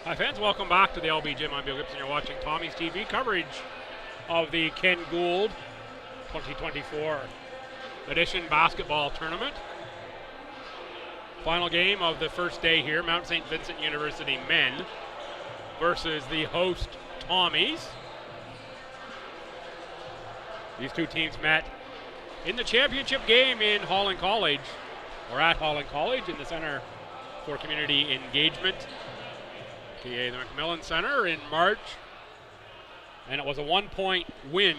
Hi fans, welcome back to the LB Gym. I'm Bill Gibson. You're watching Tommy's TV coverage of the Ken Gould 2024 edition basketball tournament. Final game of the first day here, Mount St. Vincent University men versus the host Tommies. These two teams met in the championship game in Holland College, or at Holland College in the Center for Community Engagement, aka the McMillan Center, in March. And it was a 1-point win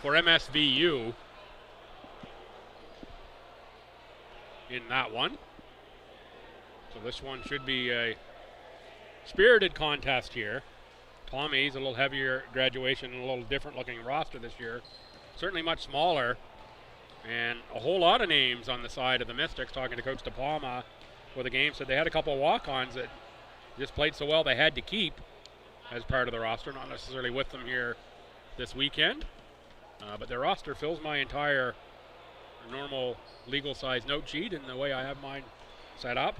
for MSVU in that one. So this one should be a spirited contest here. Tommy's a little heavier graduation and a little different looking roster this year. Certainly much smaller. And a whole lot of names on the side of the Mystics. Talking to Coach DePalma for the game, said they had a couple of walk-ons that just played so well they had to keep as part of the roster, not necessarily with them here this weekend. But their roster fills my entire normal legal size note sheet in the way I have mine set up.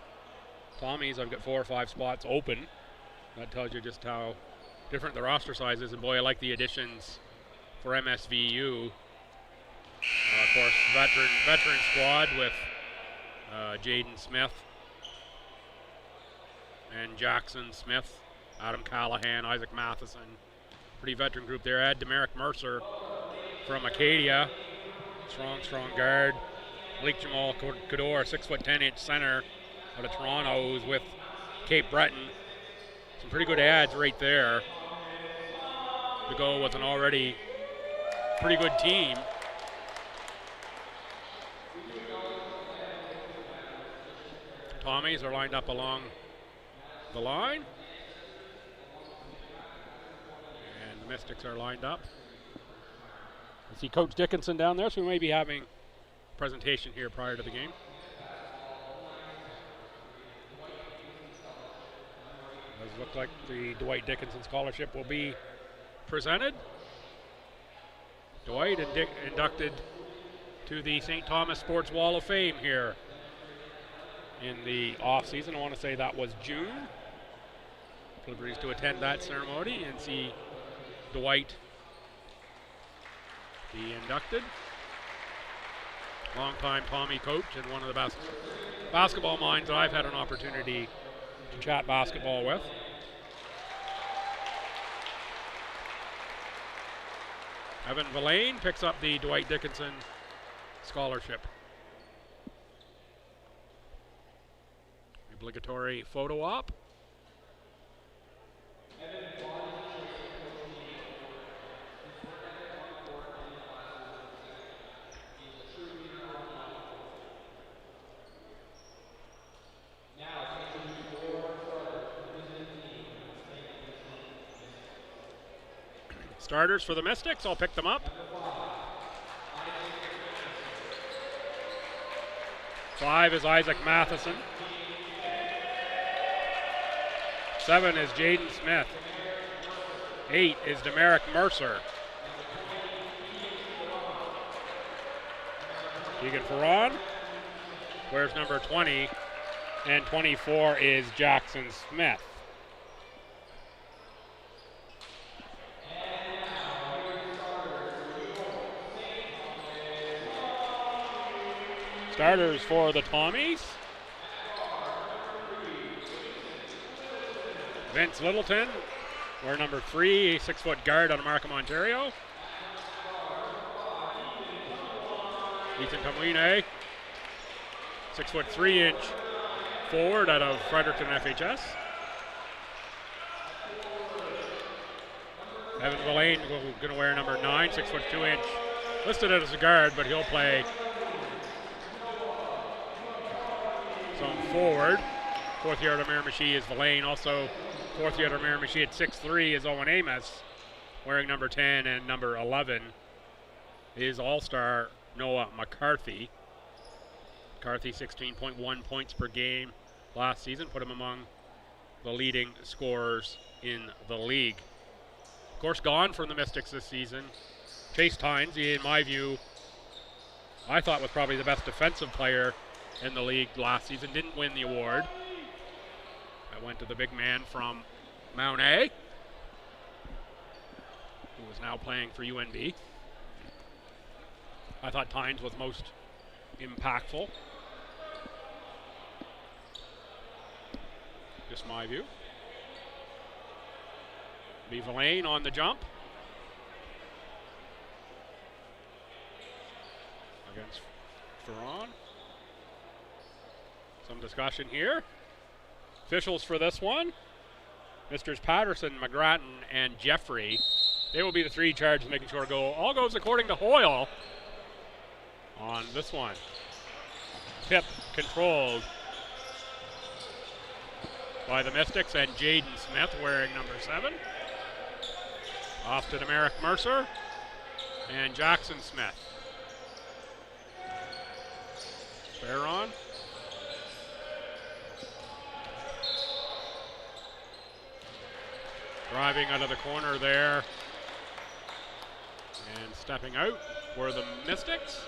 Tommy's, I've got 4 or 5 spots open. That tells you just how different the roster size is. And boy, I like the additions for MSVU. Of course, veteran squad with Jaden Smith and Jackson Smith, Adam Callahan, Isaac Matheson. Pretty veteran group there. Add Demerick Mercer from Acadia. Strong guard. Blake Jamal Kador, 6'10" center out of Toronto, who's with Cape Breton. Some pretty good adds right there to go with an already pretty good team. Tommies are lined up along the line. And the Mystics are lined up. I see Coach Dickinson down there, so we may be having a presentation here prior to the game. Does look like the Dwight Dickinson Scholarship will be presented. Dwight inducted to the St. Thomas Sports Wall of Fame here in the off season. I want to say that was June. Liberties to attend that ceremony and see Dwight be inducted. Longtime Tommy coach and one of the best basketball minds that I've had an opportunity to chat basketball with. Evan Villain picks up the Dwight Dickinson Scholarship. Obligatory photo op. Starters for the Mystics, I'll pick them up. 5 is Isaac Matheson. 7 is Jaden Smith. 8 is Demerick Mercer. Keegan Ferron wears number 20, and 24 is Jackson Smith. Starters for the Tommies. Vince Littleton, wear number 3, a 6-foot guard out of Markham, Ontario. Ethan Tamwine, 6'3" forward out of Fredericton FHS. Evan Villain going to wear number 9, 6'2", listed as a guard, but he'll play some forward. 4th year out of Miramichi is Villain. Also 4th year out of Miramichi at 6'3" is Owen Amos, wearing number 10, and number 11 is All-Star Noah McCarthy. McCarthy, 16.1 points per game last season, put him among the leading scorers in the league. Of course, gone from the Mystics this season, Chase Tynes, in my view, I thought was probably the best defensive player in the league last season. Didn't win the award. That went to the big man from Mount A, who is now playing for UNB. I thought Tynes was most impactful. Just my view. Villain on the jump. Against Ferron. Some discussion here. Officials for this one. Misters Patterson, McGrattan, and Jeffrey. They will be the three charged making sure all goes according to Hoyle on this one. Tip controlled by the Mystics and Jaden Smith wearing number 7. Off to Demerick Mercer and Jackson Smith. Ferron. Driving out of the corner there. And stepping out were the Mystics.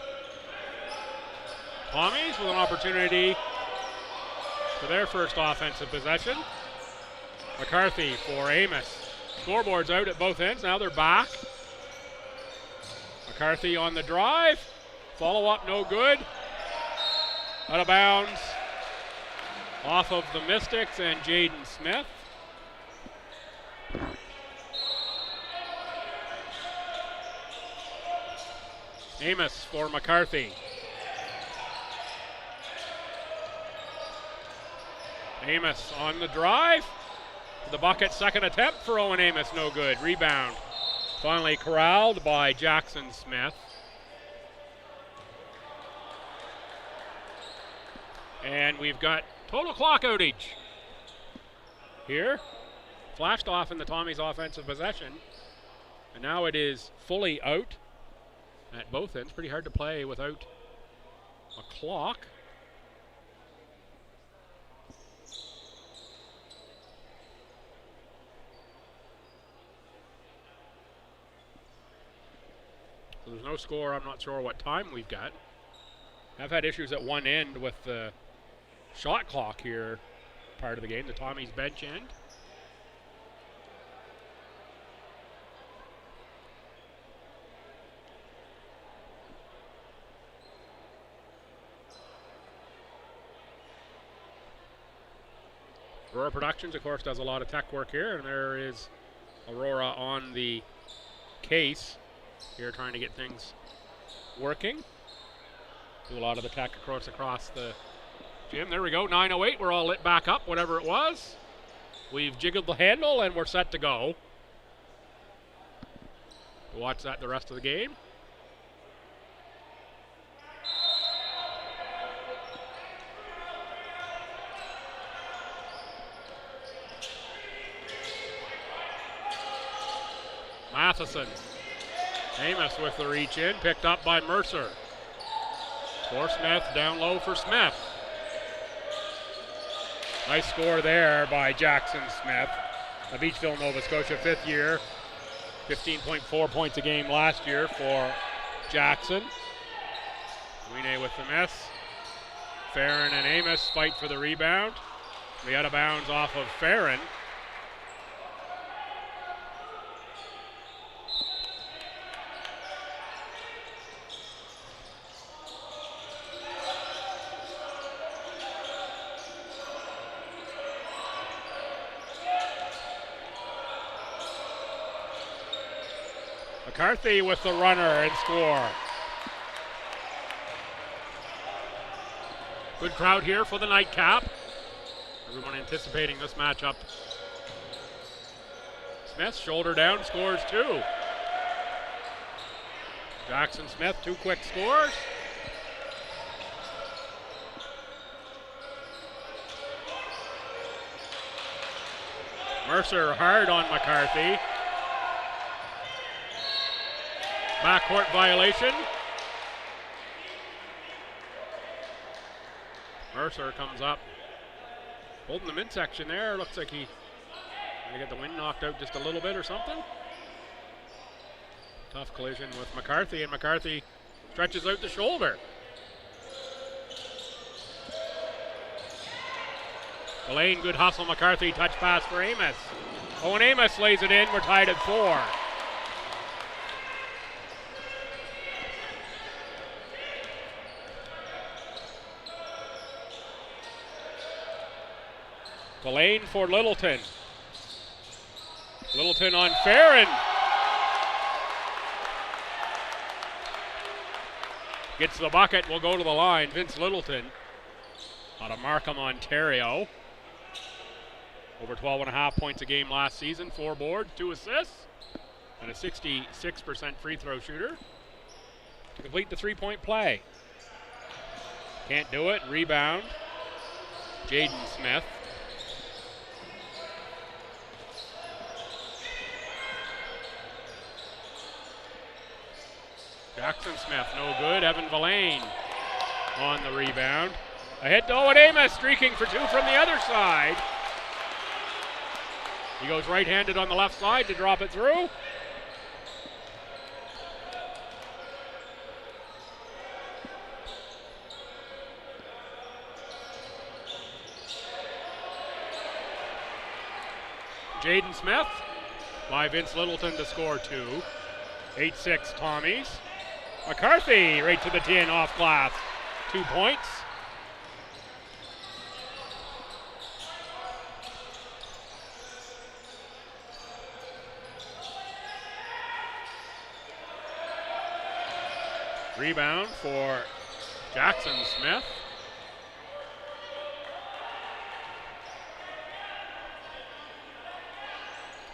Tommies with an opportunity for their first offensive possession. McCarthy for Amos. Scoreboard's out at both ends. Now they're back. McCarthy on the drive. Follow up, no good. Out of bounds. Off of the Mystics and Jaden Smith. Amos for McCarthy. Amos on the drive. The bucket, second attempt for Owen Amos, no good. Rebound. Finally corralled by Jackson Smith. And we've got total clock outage here. Flashed off in the Tommies offensive possession. And now it is fully out at both ends. Pretty hard to play without a clock. So there's no score. I'm not sure what time we've got. I've had issues at one end with the shot clock here, part of the game, the Tommies bench end. Aurora Productions, of course, does a lot of tech work here, and there is Aurora on the case here trying to get things working. Do a lot of the tech across the gym. There we go, 9:08. We're all lit back up, whatever it was. We've jiggled the handle, and we're set to go. We'll watch that the rest of the game. Matheson. Amos with the reach in, picked up by Mercer. For Smith, down low for Smith. Nice score there by Jackson Smith. A Beachville, Nova Scotia, 5th year. 15.4 points a game last year for Jackson. Wine with the miss. Farron and Amos fight for the rebound. We out of bounds off of Farron. McCarthy with the runner and score. Good crowd here for the nightcap. Everyone anticipating this matchup. Smith, shoulder down, scores 2. Jackson Smith, 2 quick scores. Mercer hard on McCarthy. Backcourt violation. Mercer comes up, holding the midsection there. Looks like he gonna get the wind knocked out just a little bit or something. Tough collision with McCarthy, and McCarthy stretches out the shoulder. Lane, good hustle. McCarthy, touch pass for Amos. Owen Amos lays it in. We're tied at 4. Lane for Littleton. Littleton on Farron. Gets the bucket, will go to the line. Vince Littleton out of Markham, Ontario. Over 12.5 points a game last season, 4 boards, 2 assists, and a 66% free throw shooter to complete the 3-point play. Can't do it, rebound. Jaden Smith. Jackson Smith, no good. Evan Villain on the rebound. Ahead to Owen Amos, streaking for 2 from the other side. He goes right-handed on the left side to drop it through. Jaden Smith by Vince Littleton to score 2. 8-6 Tommies. McCarthy right to the tin off glass. 2 points. Rebound for Jackson Smith.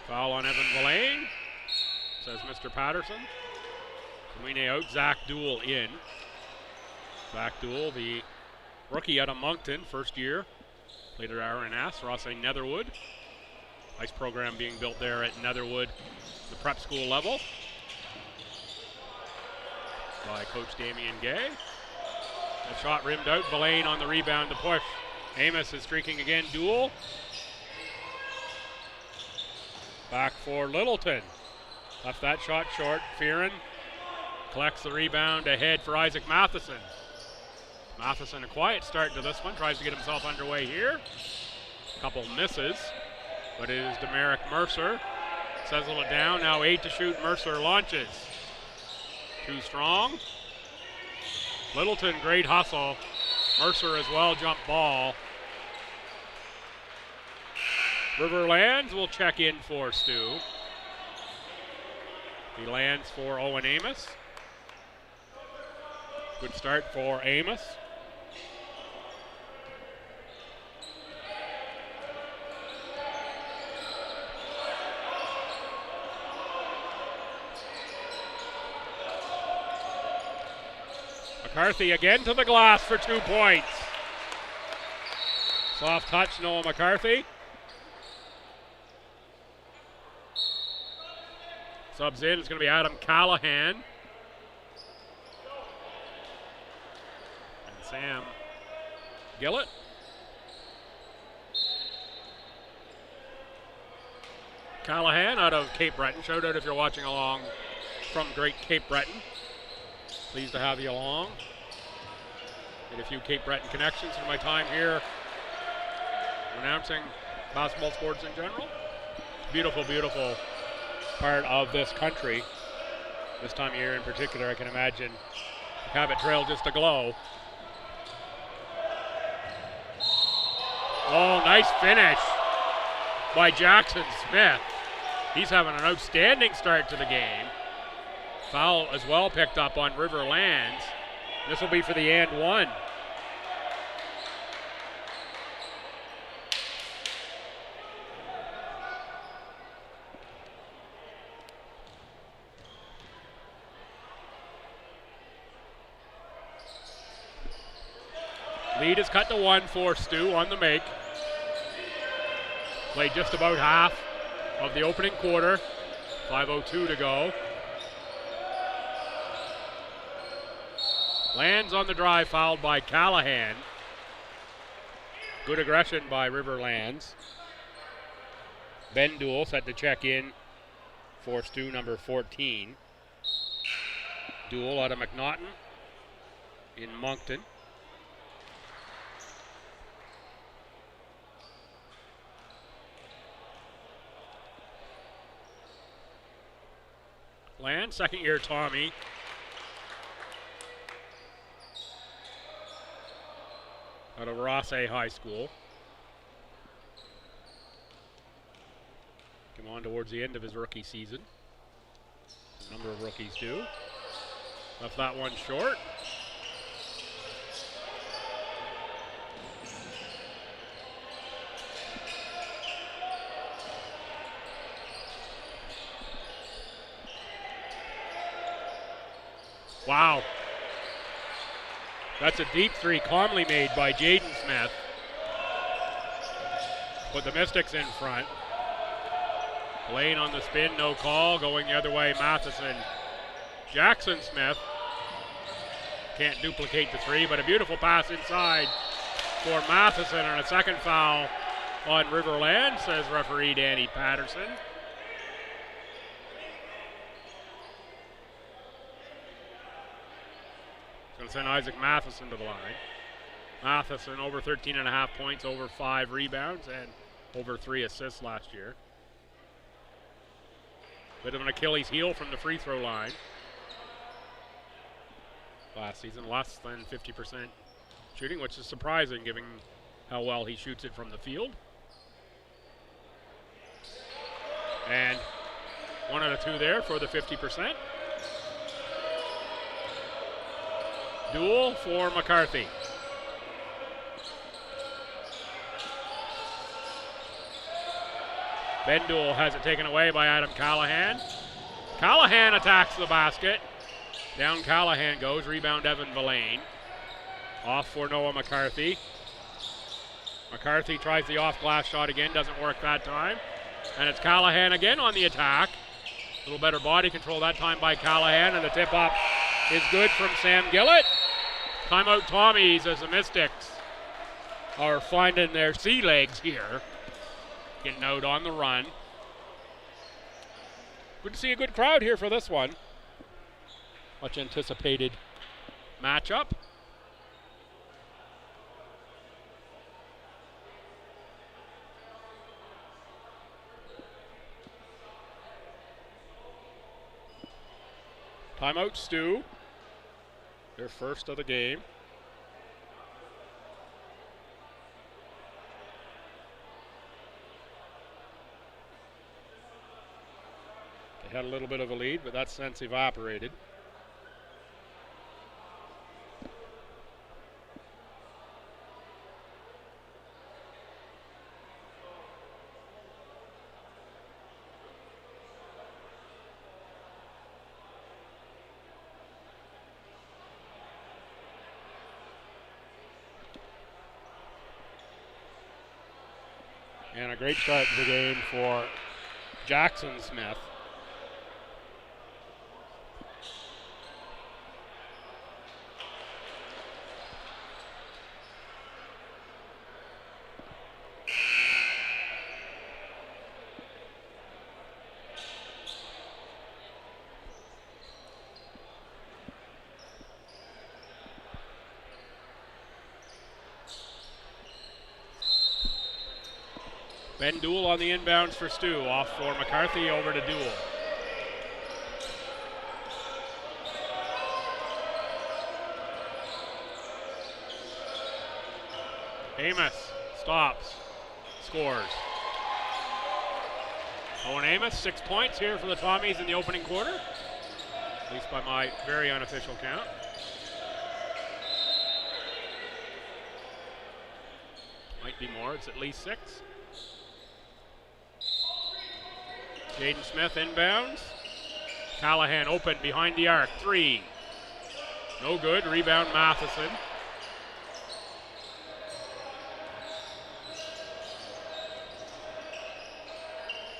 Foul on Evan Villain, says Mr. Patterson. Kamine out, Zach Dool in. Zach Dool, the rookie out of Moncton, first year. Played at RNS, Rossay Netherwood. Nice program being built there at Netherwood, the prep school level. By Coach Damian Gay. The shot rimmed out. Villain on the rebound to push. Amos is streaking again. Dool. Back for Littleton. Left that shot short. Fearon collects the rebound ahead for Isaac Matheson. Matheson, a quiet start to this one. Tries to get himself underway here. Couple misses. But it is Demerick Mercer. Settle it down. Now 8 to shoot. Mercer launches. Too strong. Littleton, great hustle. Mercer as well, jump ball. Riverlands will check in for Stu. He lands for Owen Amos. Good start for Amos. McCarthy again to the glass for 2 points. Soft touch, Noah McCarthy. Subs in, it's going to be Adam Callahan. And Sam Gillett. Callahan out of Cape Breton. Shout out if you're watching along from great Cape Breton. Pleased to have you along. Made a few Cape Breton connections in my time here announcing basketball sports in general. Beautiful, beautiful part of this country. This time of year in particular, I can imagine the Cabot Trail just aglow. Oh, nice finish by Jackson Smith. He's having an outstanding start to the game. Foul as well picked up on Riverlands. This will be for the and one. Lead is cut to 1 for Stu on the make. Played just about half of the opening quarter. 5:02 to go. Lands on the drive, fouled by Callahan. Good aggression by Riverlands. Ben Dool set to check in for Stu number 14. Dool out of McNaughton in Moncton. Land, second-year Tommy. Out of Rossay High School. Come on towards the end of his rookie season. A number of rookies do. Left that one short. Wow. That's a deep three calmly made by Jaden Smith. Put the Mystics in front. Lane on the spin, no call. Going the other way, Matheson. Jackson Smith can't duplicate the three, but a beautiful pass inside for Matheson, and a second foul on Riverland, says referee Danny Patterson. Going to send Isaac Matheson to the line. Matheson over 13.5 points, over 5 rebounds, and over 3 assists last year. Bit of an Achilles heel from the free throw line. Last season, less than 50% shooting, which is surprising given how well he shoots it from the field. And 1 out of 2 there for the 50%. Duel for McCarthy. Ben Duel has it taken away by Adam Callahan. Callahan attacks the basket. Down Callahan goes. Rebound Evan Villain. Off for Noah McCarthy. McCarthy tries the off-glass shot again. Doesn't work that time. And it's Callahan again on the attack. A little better body control that time by Callahan. And the tip-up is good from Sam Gillett. Timeout Tommies as the Mystics are finding their sea legs here. Getting out on the run. Good to see a good crowd here for this one. Much anticipated matchup. Timeout STU. Their first of the game. They had a little bit of a lead, but that sense evaporated. And a great start to the game for Jackson Smith. Ben Duel on the inbounds for STU. Off for McCarthy, over to Duel. Amos stops, scores. Owen Amos, 6 points here for the Tommies in the opening quarter, at least by my very unofficial count. Might be more, it's at least 6. Jaden Smith inbounds. Callahan open behind the arc. 3. No good. Rebound Matheson.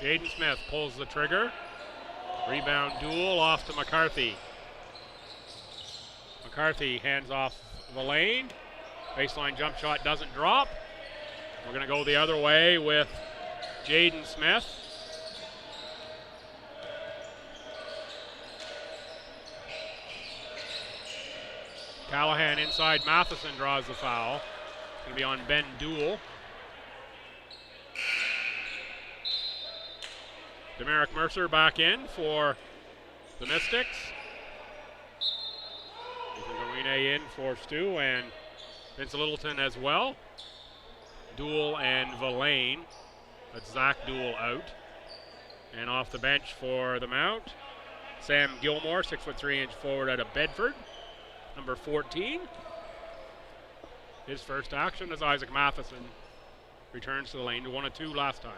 Jaden Smith pulls the trigger. Rebound Duel off to McCarthy. McCarthy hands off the lane. Baseline jump shot doesn't drop. We're going to go the other way with Jaden Smith. Callahan inside, Matheson draws the foul. It's going to be on Ben Duel. Demaric Mercer back in for the Mystics. Garine in for Stu and Vince Littleton as well. Duel and Villain. That's Zach Duel out. And off the bench for the Mount, Sam Gilmore, 6'3" forward out of Bedford, number 14. His first action as Isaac Matheson returns to the lane to 1 of 2 last time.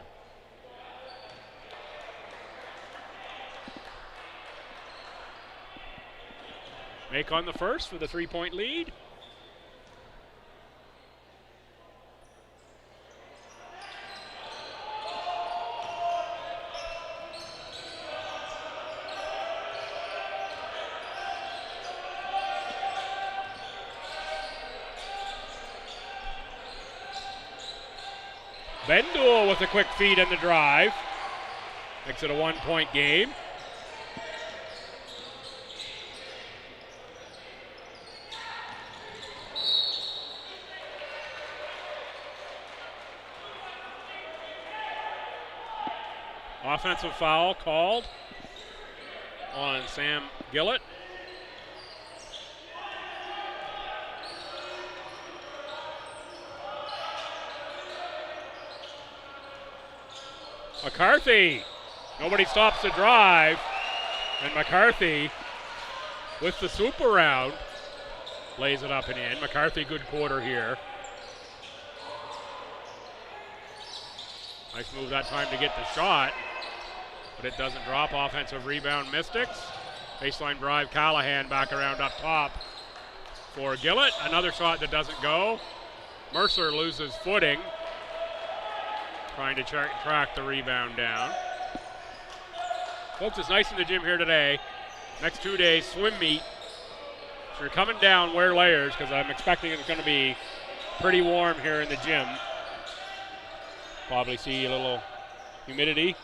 Make on the first for the 3-point lead. Bendul with a quick feed in the drive. Makes it a 1-point game. Offensive foul called on Sam Gillett. McCarthy, nobody stops the drive, and McCarthy with the swoop around lays it up and in. McCarthy, good quarter here. Nice move that time to get the shot, but it doesn't drop. Offensive rebound, Mystics. Baseline drive, Callahan back around up top for Gillett. Another shot that doesn't go. Mercer loses footing, trying to track the rebound down. Folks, it's nice in the gym here today. Next 2 days, swim meet. If you're coming down, wear layers, because I'm expecting it's going to be pretty warm here in the gym. Probably see a little humidity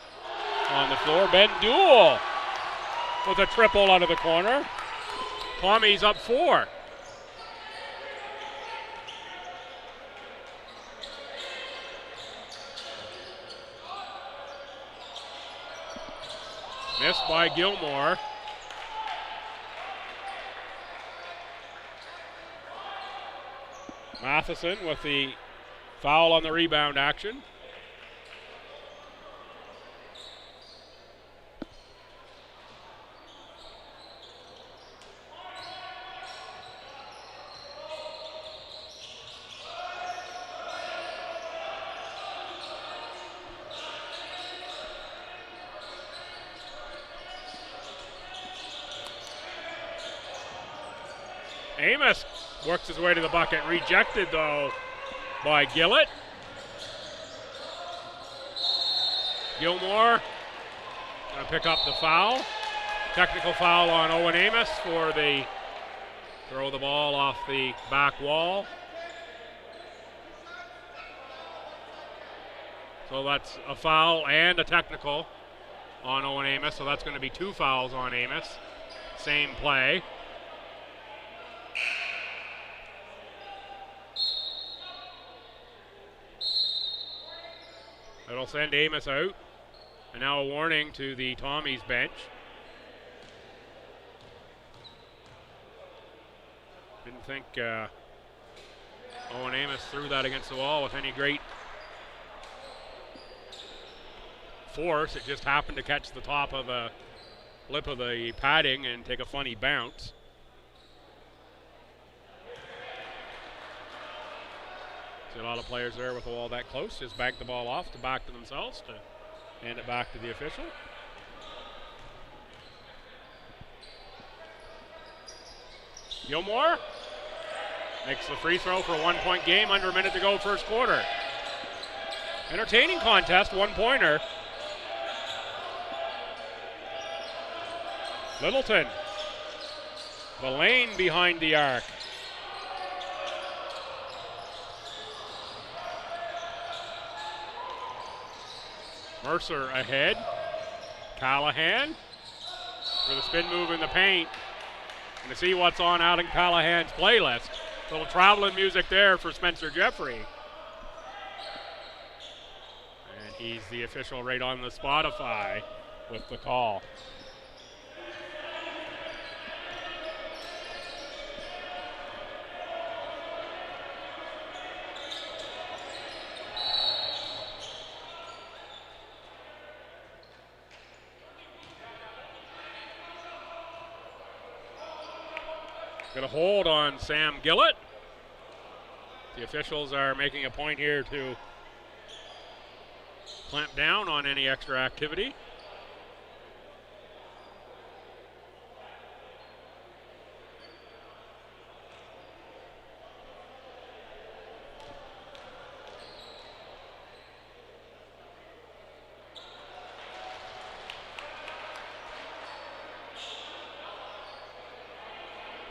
on the floor. Bendul with a triple out of the corner. Tommies up 4. Missed by Gilmore. Matheson with the foul on the rebound action. Amos works his way to the bucket. Rejected, though, by Gillett. Gilmore going to pick up the foul. Technical foul on Owen Amos for the throw the ball off the back wall. So that's a foul and a technical on Owen Amos. So that's going to be 2 fouls on Amos. Same play. It'll send Amos out. And now a warning to the Tommies bench. Didn't think Owen Amos threw that against the wall with any great force. It just happened to catch the top of the lip of the padding and take a funny bounce. See a lot of players there with the wall that close. Just bank the ball off to back to themselves to hand it back to the official. Gilmore makes the free throw for a 1-point game. Under a minute to go, first quarter. Entertaining contest, 1-pointer. Littleton. The lane behind the arc. Mercer ahead. Callahan with a spin move in the paint. And to see what's on Alan Callahan's playlist. A little traveling music there for Spencer Jeffrey. And he's the official right on the Spotify with the call. Got a hold on Sam Gillett. The officials are making a point here to clamp down on any extra activity.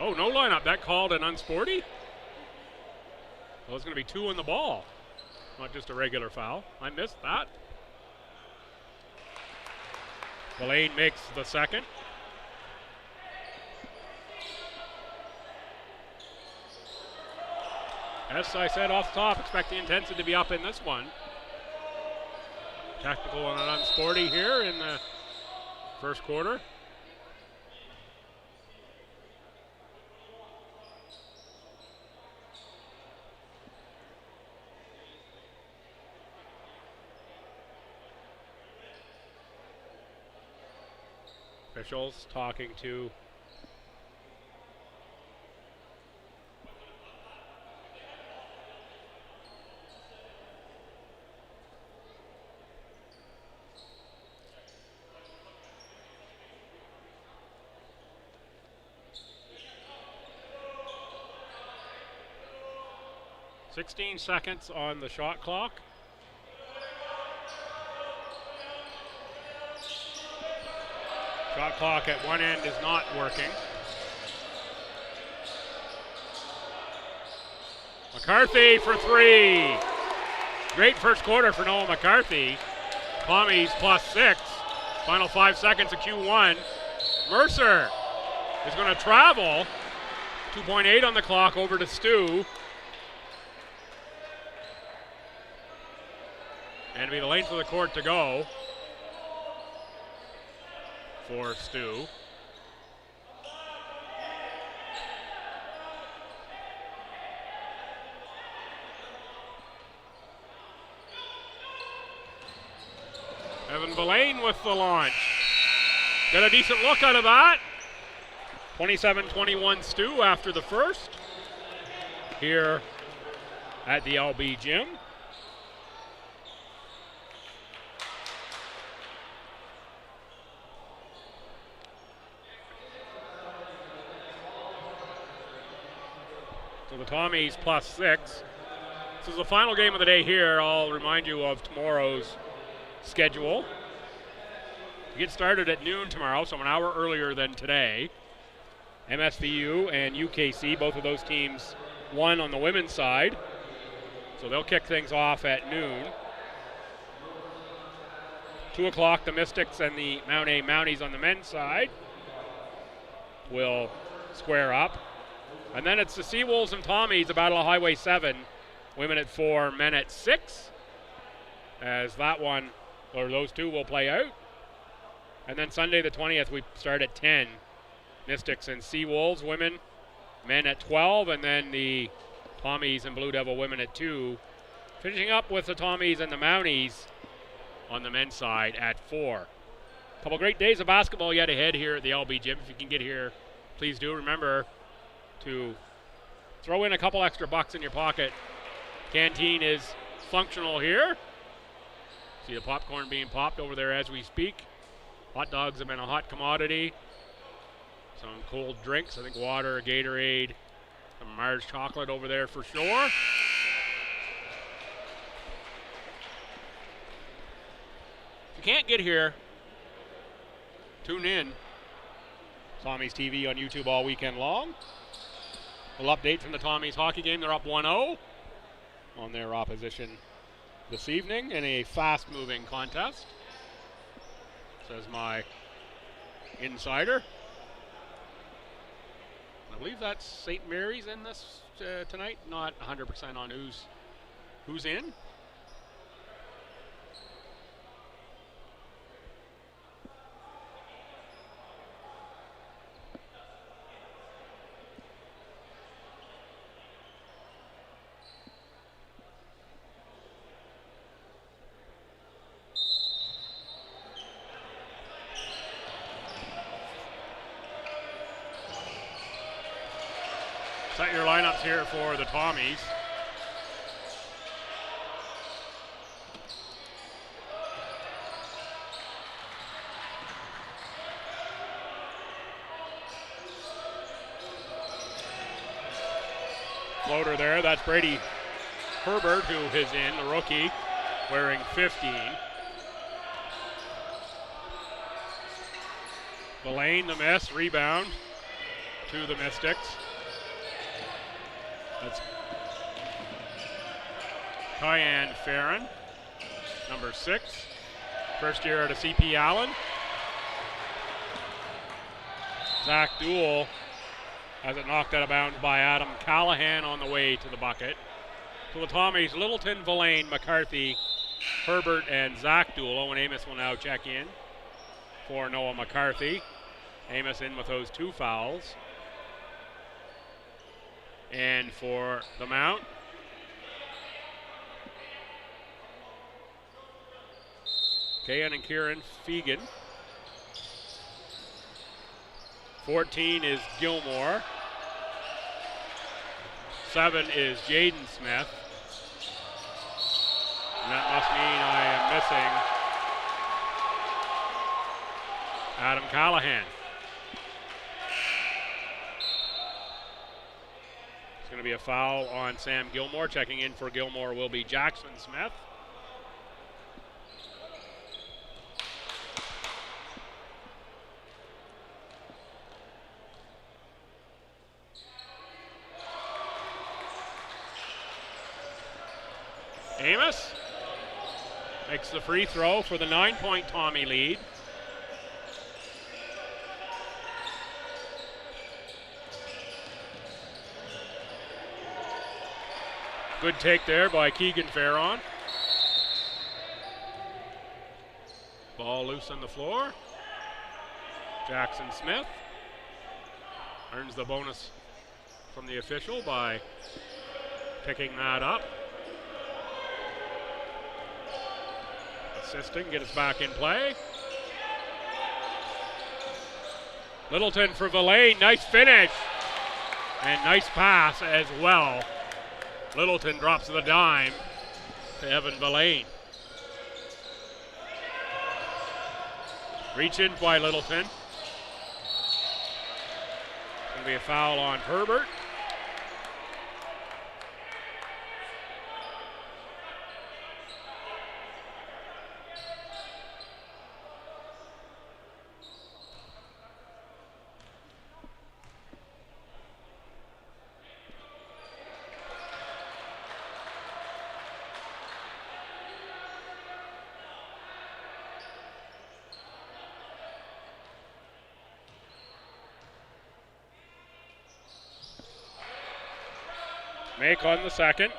Oh, no lineup. That called an unsporty. Well, it's going to be 2 on the ball, not just a regular foul. I missed that. Villain makes the second. As I said off the top, expect the intensity to be up in this one. Technical on an unsporty here in the first quarter. Officials talking to .16 seconds on the shot clock. Shot clock at one end is not working. McCarthy for 3. Great first quarter for Noah McCarthy. Tommies +6. Final 5 seconds of Q1. Mercer is going to travel. 2.8 on the clock over to STU. And it'll be the length of the court to go for STU. Evan Villain with the launch. Got a decent look out of that. 27-21 STU after the first here at the LB gym. So the Tommies +6. This is the final game of the day here. I'll remind you of tomorrow's schedule. We get started at noon tomorrow, so an hour earlier than today. MSVU and UKC, both of those teams won on the women's side. So they'll kick things off at noon. 2 o'clock, the Mystics and the Mount A Mounties on the men's side will square up. And then it's the Seawolves and Tommies, a battle of Highway 7. Women at 4, men at 6. As that one, or those two, will play out. And then Sunday the 20th, we start at 10. Mystics and Seawolves, women, men at 12. And then the Tommies and Blue Devil women at 2. Finishing up with the Tommies and the Mounties on the men's side at 4. A couple great days of basketball yet ahead here at the LB gym. If you can get here, please do. Remember to throw in a couple extra bucks in your pocket. Canteen is functional here. See the popcorn being popped over there as we speak. Hot dogs have been a hot commodity. Some cold drinks, I think water, Gatorade, some Mars chocolate over there for sure. If you can't get here, tune in. Tommies TV on YouTube all weekend long. A little update from the Tommies hockey game. They're up 1-0 on their opposition this evening in a fast-moving contest, says my insider. I believe that's St. Mary's in this tonight. Not 100% on who's in. Set your lineups here for the Tommies. Floater there, that's Brady Herbert, who is in, the rookie, wearing 15. Villain, the miss, rebound to the Mystics. That's Kyan Farron, number 6. First year at a CP Allen. Zach Duell has it knocked out of bounds by Adam Callahan on the way to the bucket. So the Tommies, Littleton, Villain, McCarthy, Herbert, and Zach Duell. Owen Amos will now check in for Noah McCarthy. Amos in with those 2 fouls. And for the Mount, Kayan and Kieran Fegan. 14 is Gilmore. 7 is Jaden Smith. And that must mean I am missing Adam Callahan. It's going to be a foul on Sam Gilmore. Checking in for Gilmore will be Jackson Smith. Amos makes the free throw for the 9-point Tommy lead. Good take there by Keegan Farron. Ball loose on the floor. Jackson Smith earns the bonus from the official by picking that up. Assisting, get us back in play. Littleton for Villain, nice finish. And nice pass as well. Littleton drops the dime to Evan Villain. Reach in by Littleton. It's going to be a foul on Herbert. Make on the second.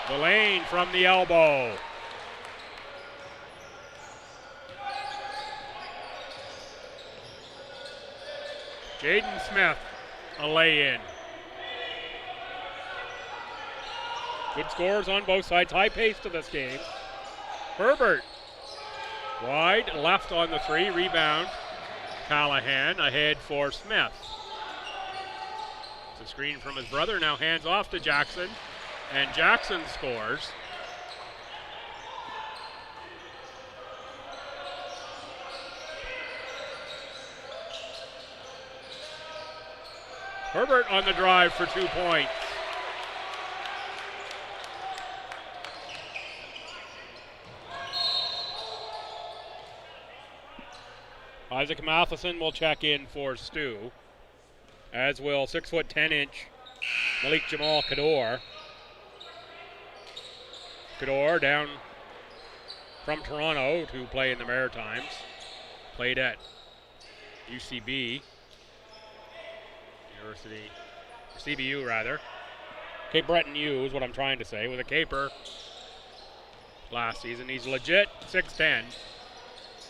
Villain from the elbow. Jaden Smith, a lay-in. Good scores on both sides, high pace to this game. Herbert, wide, left on the 3, rebound. Callahan ahead for Smith. It's a screen from his brother, now hands off to Jackson, and Jackson scores. Herbert on the drive for 2 points. Isaac Matheson will check in for Stu, as will 6'10" Malik Jamal Kador. Kador down from Toronto to play in the Maritimes. Played at UCB, University, or CBU rather. Cape Breton U is what I'm trying to say, with a caper last season. He's legit 6'10",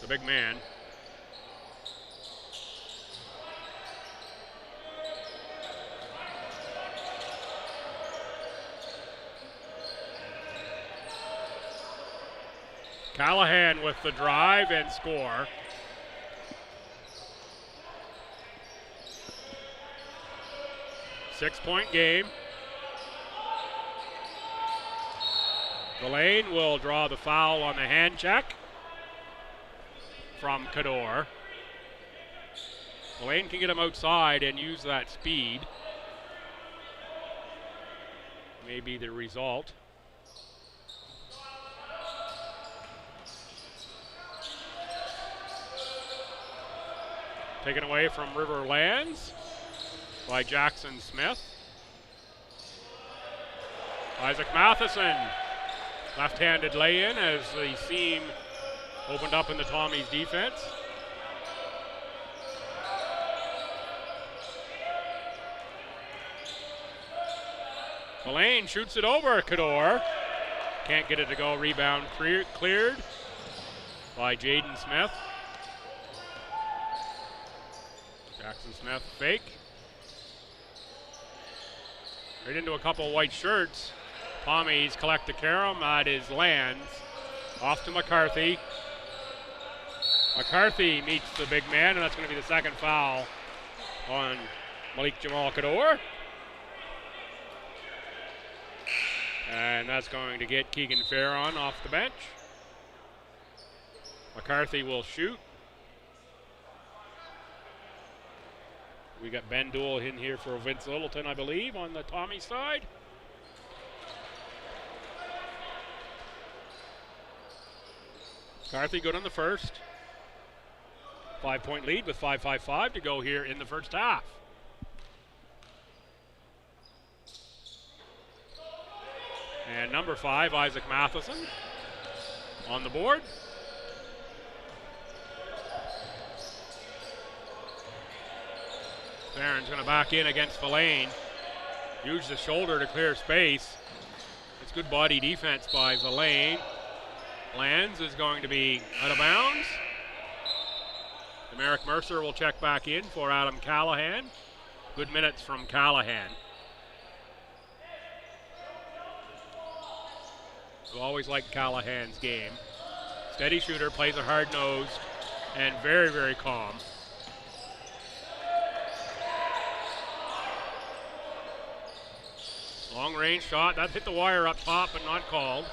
the big man. Callahan with the drive and score. Six-point game. Delane will draw the foul on the hand check from Cador. Delane can get him outside and use that speed. Maybe the result. Taken away from Riverlands by Jackson Smith. Isaac Matheson, left-handed lay-in as the seam opened up in the Tommies defense. Delane shoots it over Cador. Can't get it to go. Rebound cleared by Jaden Smith. Jackson Smith fake. Right into a couple white shirts. Tommies collect the carom. That is Lands. Off to McCarthy. McCarthy meets the big man, and that's going to be the second foul on Malik Jamal Cador. And that's going to get Keegan Farron off the bench. McCarthy will shoot. We got Ben Duell in here for Vince Littleton, I believe, on the Tommy side. McCarthy good on the first. 5-point lead with 5:55 to go here in the first half. And number 5, Isaac Matheson, on the board. Farron's going to back in against Verlaine. Use the shoulder to clear space. It's good body defense by Verlaine. Lands is going to be out of bounds. Demerick Mercer will check back in for Adam Callahan. Good minutes from Callahan. We always like Callahan's game. Steady shooter, plays a hard-nosed, and very, very calm. Long range shot, that hit the wire up top but not called.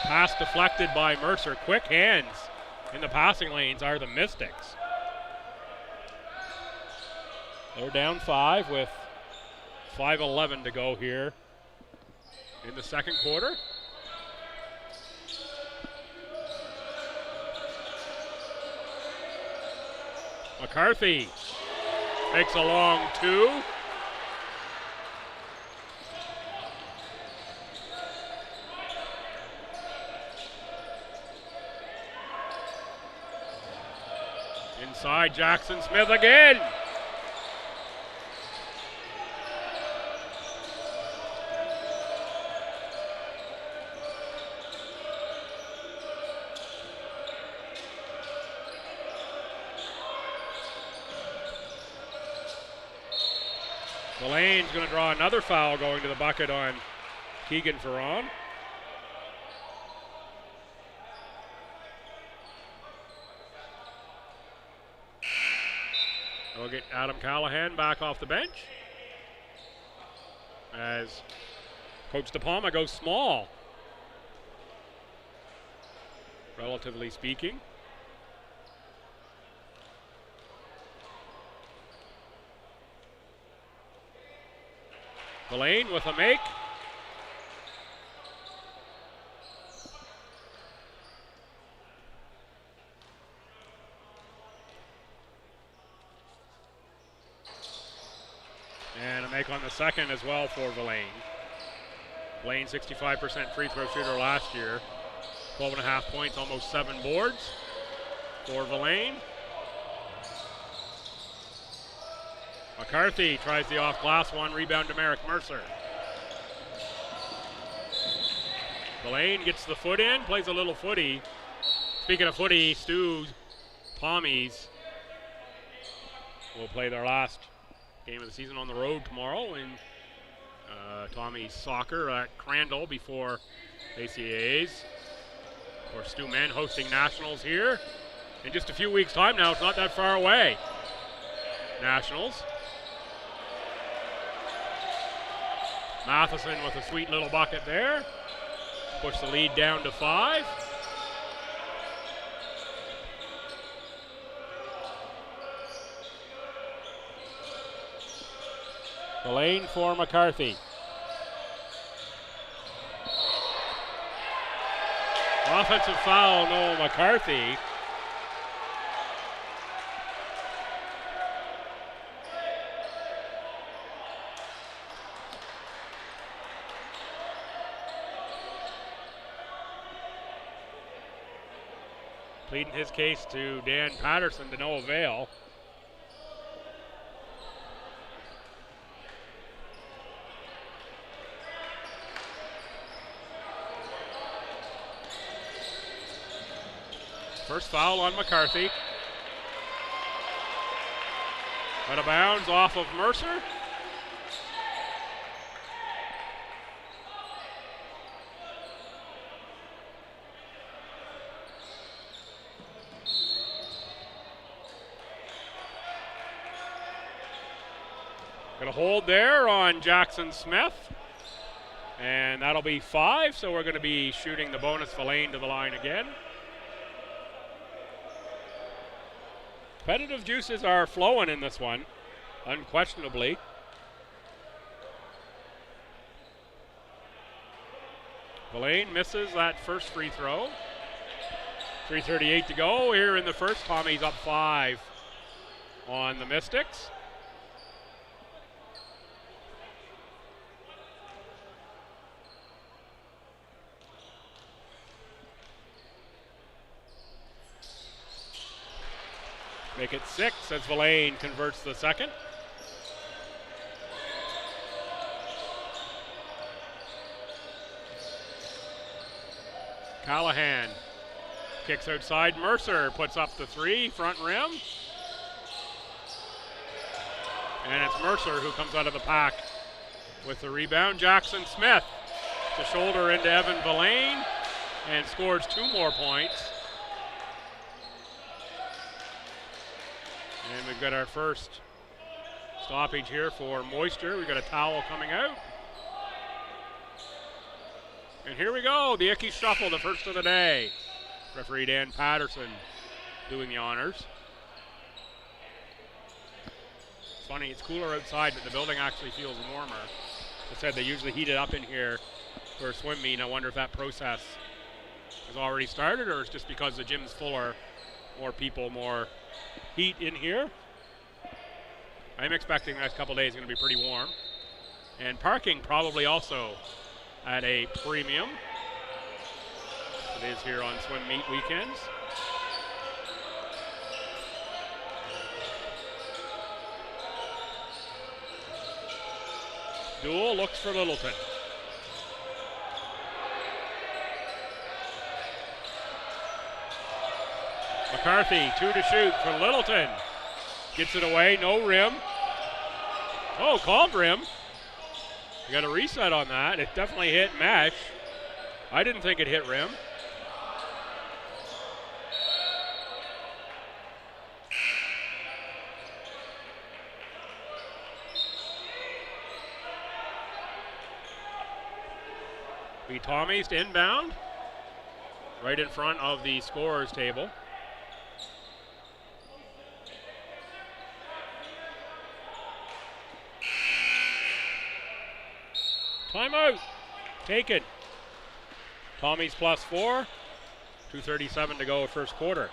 Pass deflected by Mercer. Quick hands in the passing lanes are the Mystics. They're down 5 with 5:11 to go here in the second quarter. McCarthy makes a long 2. Inside, Jackson Smith again. Delane's going to draw another foul going to the bucket on Keegan Farron. We'll get Adam Callahan back off the bench as Coach De Palma goes small, relatively speaking. Verlaine with a make. And a make on the second as well for Verlaine. Verlaine, 65% free throw shooter last year. 12.5 points, almost 7 boards for Verlaine. McCarthy tries the off glass one, rebound to Demerick Mercer. Verlaine gets the foot in, plays a little footy. Speaking of footy, STU Tommies will play their last game of the season on the road tomorrow in Tommies soccer at Crandall before ACAAs. Of course, STU men hosting nationals here in just a few weeks' time now. It's not that far away. Nationals. Matheson with a sweet little bucket there. Push the lead down to 5. The lane for McCarthy. Offensive foul, no McCarthy. Pleading his case to Dan Patterson to no avail. First foul on McCarthy. Out of bounds off of Mercer. Got a hold there on Jackson Smith. And that'll be 5, so we're going to be shooting the bonus Villain to the line again. Competitive juices are flowing in this one, unquestionably. Villain misses that first free throw. 3:38 to go here in the first. Tommy's up 5 on the Mystics. Make it 6 as Villain converts the second. Callahan kicks outside. Mercer puts up the 3, front rim. And it's Mercer who comes out of the pack with the rebound. Jackson Smith to shoulder into Evan Villain and scores 2 more points. And we've got our first stoppage here for moisture. We've got a towel coming out. And here we go, the Icky Shuffle, the first of the day. Referee Dan Patterson doing the honors. It's funny, it's cooler outside, but the building actually feels warmer. As I said, they usually heat it up in here for a swim meet. I wonder if that process has already started, or it's just because the gym's fuller, more people, more heat in here. I'm expecting the next couple days is going to be pretty warm. And parking probably also at a premium. It is here on swim meet weekends. Duel looks for Littleton. McCarthy, 2 to shoot for Littleton. Gets it away, no rim. Oh, called rim. You got a reset on that. It definitely hit mesh. I didn't think it hit rim. Be Tommies to inbound. Right in front of the scorer's table. Timeout. Taken. Tommies plus 4. 2:37 to go first quarter.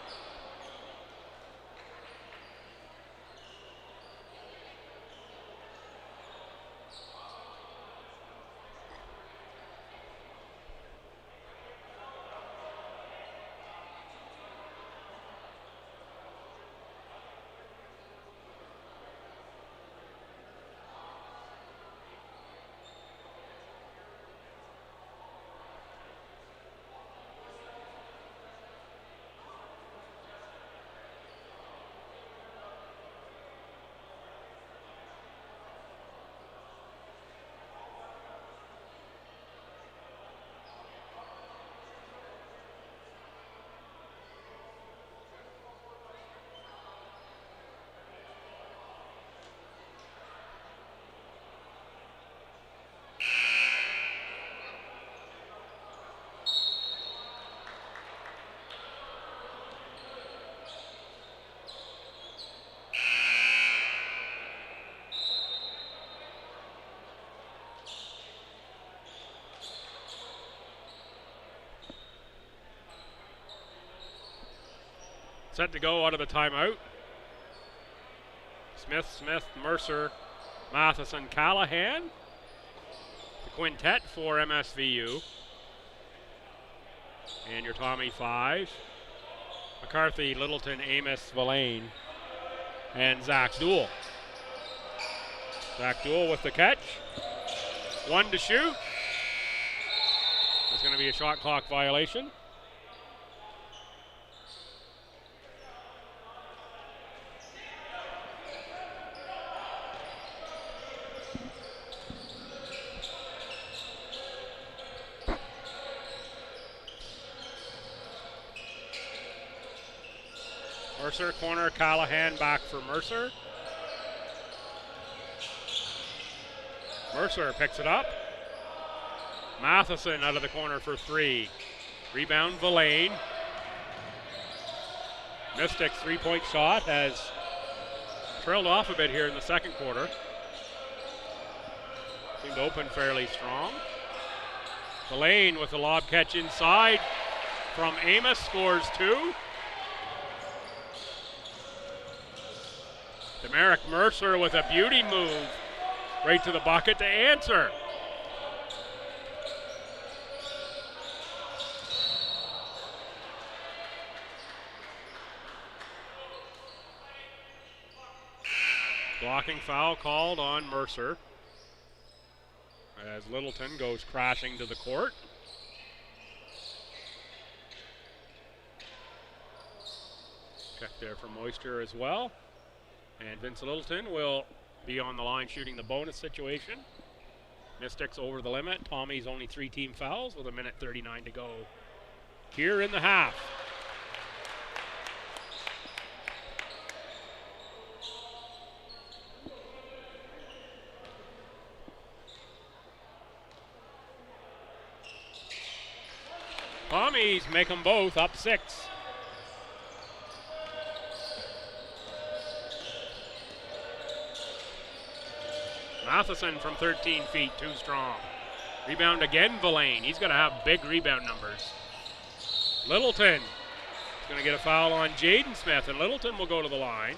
Set to go out of the timeout. Smith, Mercer, Matheson, Callahan. The quintet for MSVU. And your Tommy 5. McCarthy, Littleton, Amos, Villain, and Zach Duell. Zach Duell with the catch. 1 to shoot. There's going to be a shot clock violation. Mercer, corner, Callahan back for Mercer. Mercer picks it up. Matheson out of the corner for 3. Rebound, Villain. Mystics' 3-point shot has trailed off a bit here in the second quarter. Seemed to open fairly strong. Villain with the lob catch inside from Amos, scores 2. Demerick Mercer with a beauty move right to the bucket to answer. Blocking foul called on Mercer as Littleton goes crashing to the court. Check there for moisture as well. And Vince Littleton will be on the line shooting the bonus situation. Mystics over the limit. Tommies only 3 team fouls with 1:39 to go here in the half. Tommies make them both up 6. Matheson from 13 feet, too strong. Rebound again, Villain. He's going to have big rebound numbers. Littleton is going to get a foul on Jaden Smith, and Littleton will go to the line.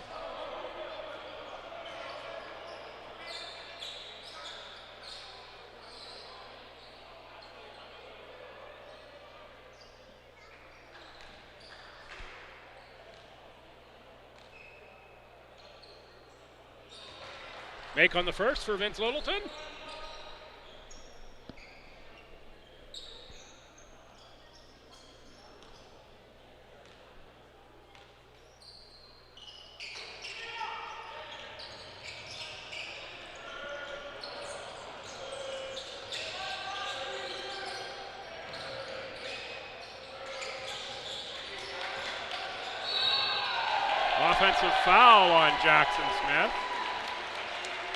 Make on the first for Vince Littleton. Offensive foul on Jackson Smith.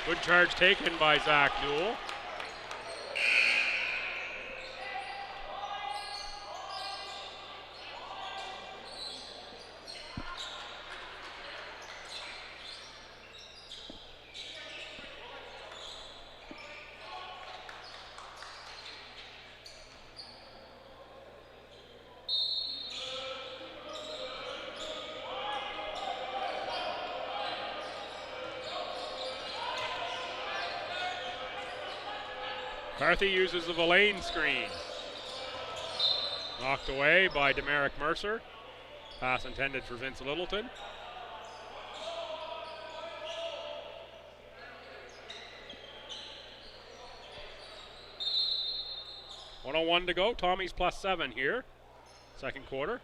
Good charge taken by Zach Duell. McCarthy uses the Villain screen. Knocked away by Demerick Mercer. Pass intended for Vince Littleton. .101 to go. Tommies +7 here. Second quarter.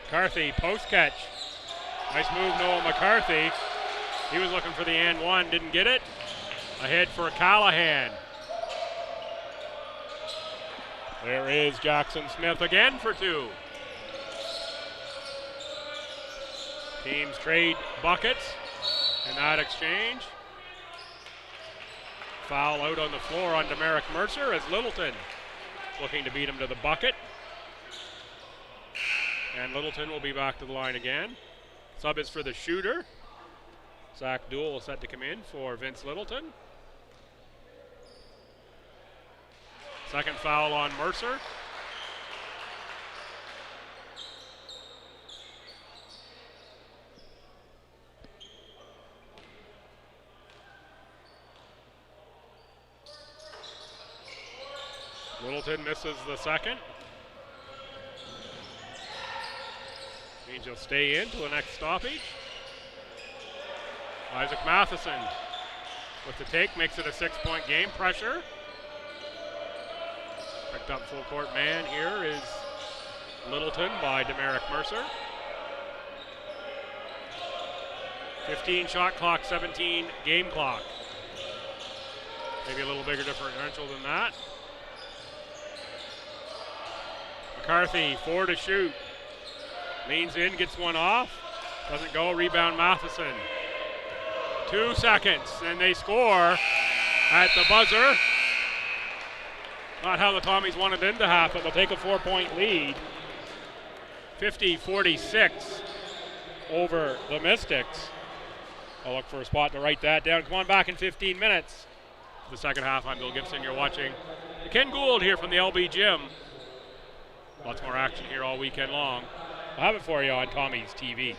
McCarthy post catch. Nice move, Noah McCarthy. He was looking for the and one, didn't get it. Ahead for Callahan. There is Jackson Smith again for 2. Teams trade buckets in that exchange. Foul out on the floor on Demerick Mercer as Littleton looking to beat him to the bucket. And Littleton will be back to the line again. Sub is for the shooter. Zach Duell will set to come in for Vince Littleton. Second foul on Mercer. Littleton misses the second. Means he'll stay in to the next stoppage. Isaac Matheson with the take, makes it a 6-point game. Pressure. Picked up full court man here is Littleton by Demerick Mercer. 15 shot clock, 17 game clock. Maybe a little bigger differential than that. McCarthy, 4 to shoot. Leans in, gets one off. Doesn't go, rebound Matheson. 2 seconds, and they score at the buzzer. Not how the Tommies wanted it to happen. They'll take a 4-point lead. 50-46 over the Mystics. I'll look for a spot to write that down. Come on back in 15 minutes. The second half, I'm Bill Gibson. You're watching Ken Gould here from the LB Gym. Lots more action here all weekend long. I'll have it for you on Tommies TV.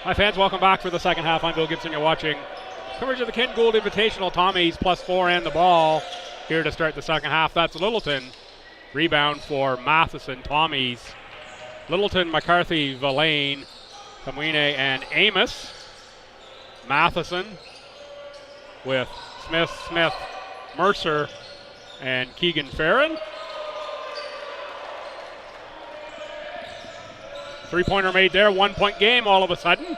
Hi fans, welcome back for the second half. I'm Bill Gibson. You're watching coverage of the Ken Gould Invitational. Tommies +4 and the ball here to start the second half. That's Littleton. Rebound for Matheson. Tommies. Littleton, McCarthy, Villain, Kamwine, and Amos. Matheson with Smith, Mercer, and Keegan Farron. Three-pointer made there, 1 point game all of a sudden.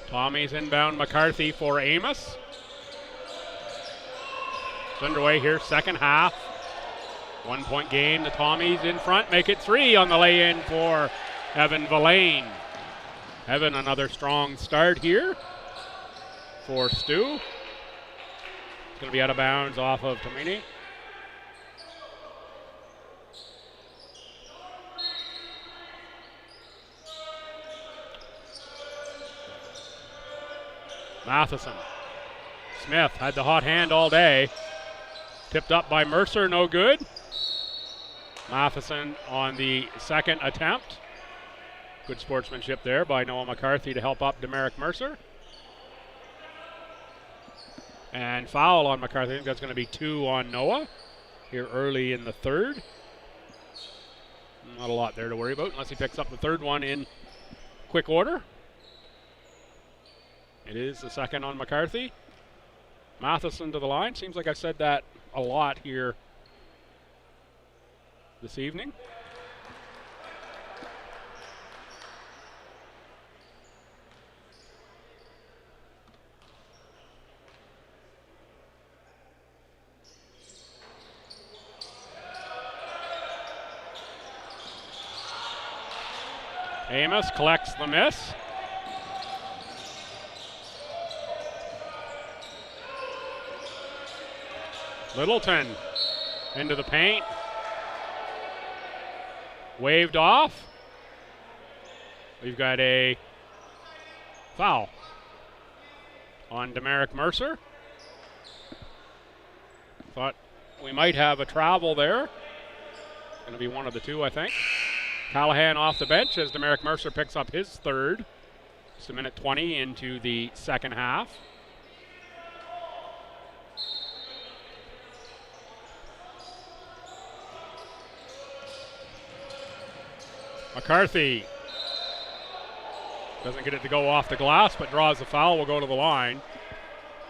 Tommies inbound, McCarthy for Amos. It's underway here, second half. 1 point game, the Tommies in front, make it 3 on the lay-in for Evan Villain. Evan, another strong start here for Stu. It's going to be out of bounds off of Tomini. Matheson. Smith had the hot hand all day. Tipped up by Mercer, no good. Matheson on the second attempt. Good sportsmanship there by Noah McCarthy to help up Demerick Mercer. And foul on McCarthy. I think that's going to be 2 on Noah here early in the third. Not a lot there to worry about unless he picks up the third one in quick order. It is the second on McCarthy. Matheson to the line. Seems like I've said that a lot here this evening. Amos collects the miss. Littleton into the paint. Waved off. We've got a foul on Demerick Mercer. Thought we might have a travel there. Going to be one of the two, I think. Callahan off the bench as Demerick Mercer picks up his third. Just a minute 20 into the second half. McCarthy doesn't get it to go off the glass, but draws the foul, will go to the line.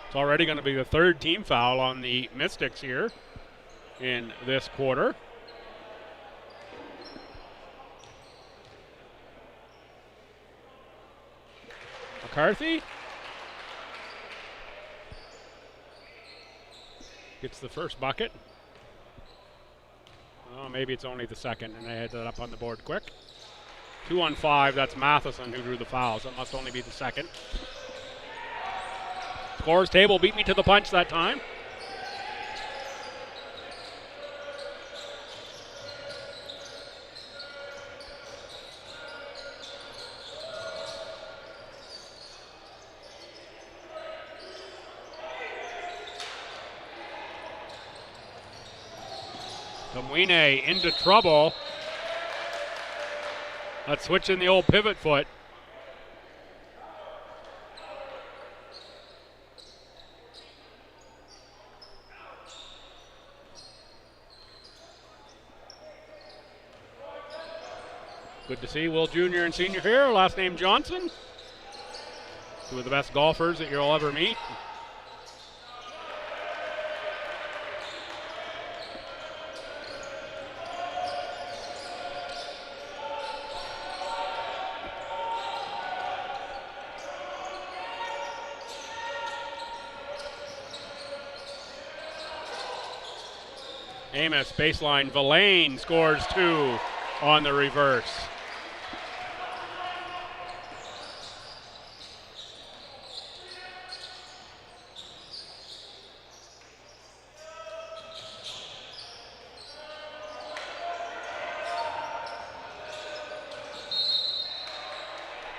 It's already going to be the third team foul on the Mystics here in this quarter. McCarthy gets the first bucket. Oh, maybe it's only the second, and they had that up on the board quick. 2 on 5, that's Matheson who drew the foul, so it must only be the second. Scores table beat me to the punch that time. Kamwine into trouble. Let's switch in the old pivot foot. Good to see Will Jr. and Senior here, last name Johnson. Two of the best golfers that you'll ever meet. Amos, baseline, Villain scores 2 on the reverse.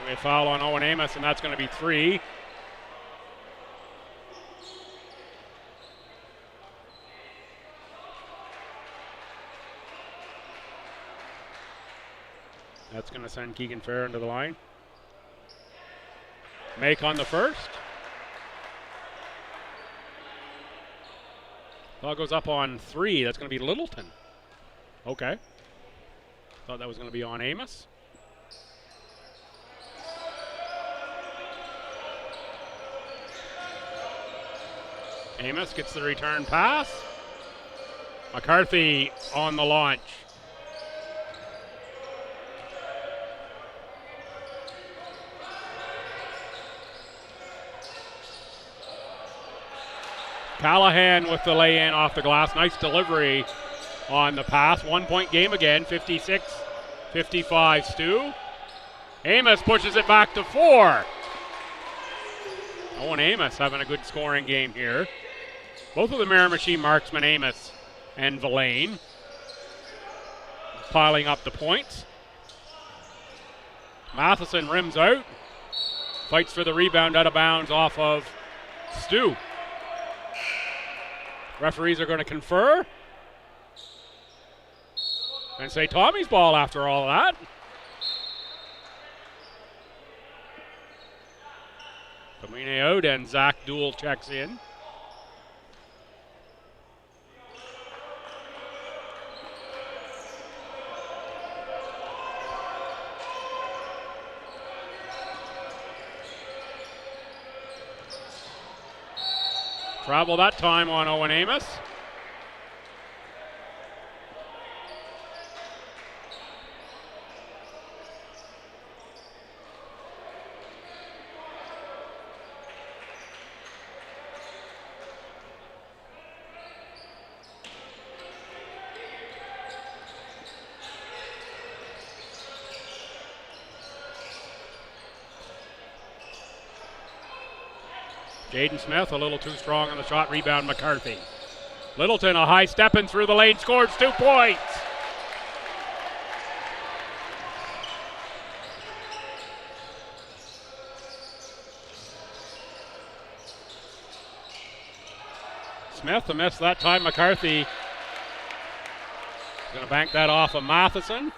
We have a foul on Owen Amos, and that's going to be 3. That's going to send Keegan Farron to the line. Make on the first. Ball goes up on 3. That's going to be Littleton. Okay. Thought that was going to be on Amos. Amos gets the return pass. McCarthy on the launch. Callahan with the lay-in off the glass. Nice delivery on the pass. 1-point game again, 56-55 Stu. Amos pushes it back to 4. Owen Amos having a good scoring game here. Both of the Miramichi marksmen, Amos and Villain, piling up the points. Matheson rims out. Fights for the rebound out of bounds off of Stu. Referees are going to confer and say Tommy's ball after all of that. Kamine out and Zach Duell checks in. Travel that time on Owen Amos. Jaden Smith a little too strong on the shot, rebound McCarthy. Littleton a high step in through the lane, scores 2 points. Smith a miss that time. McCarthy is going to bank that off of Matheson.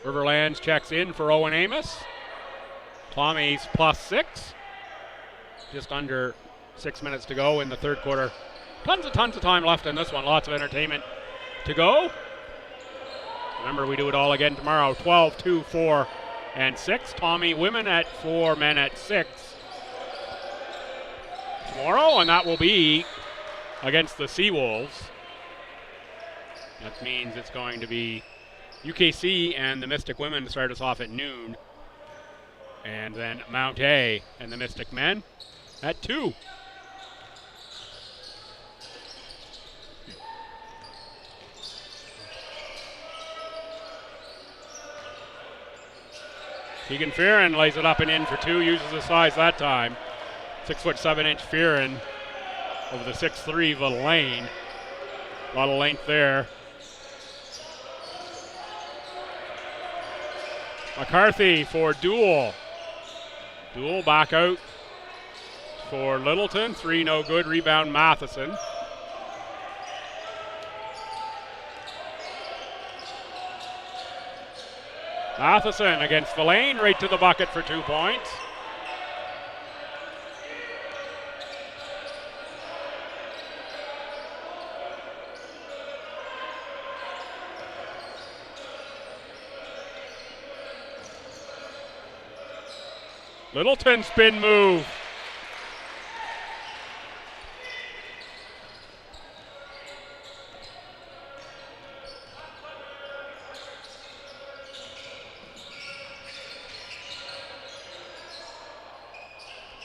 Riverlands checks in for Owen Amos. Tommies +6. Just under 6 minutes to go in the third quarter. Tons of time left in this one. Lots of entertainment to go. Remember, we do it all again tomorrow. 12, 2, 4, and 6. Tommy women at 4, men at 6 tomorrow, and that will be against the Seawolves. That means it's going to be UKC and the Mystic women to start us off at noon. And then Mount A and the Mystic men at 2. Keegan Farron lays it up and in for 2, uses the size that time. 6'7" Farron over the 6'3" Villain. A lot of length there. McCarthy for Duell. Duell back out for Littleton. 3 no good. Rebound Matheson. Matheson against Villain, right to the bucket for 2 points. Littleton spin move.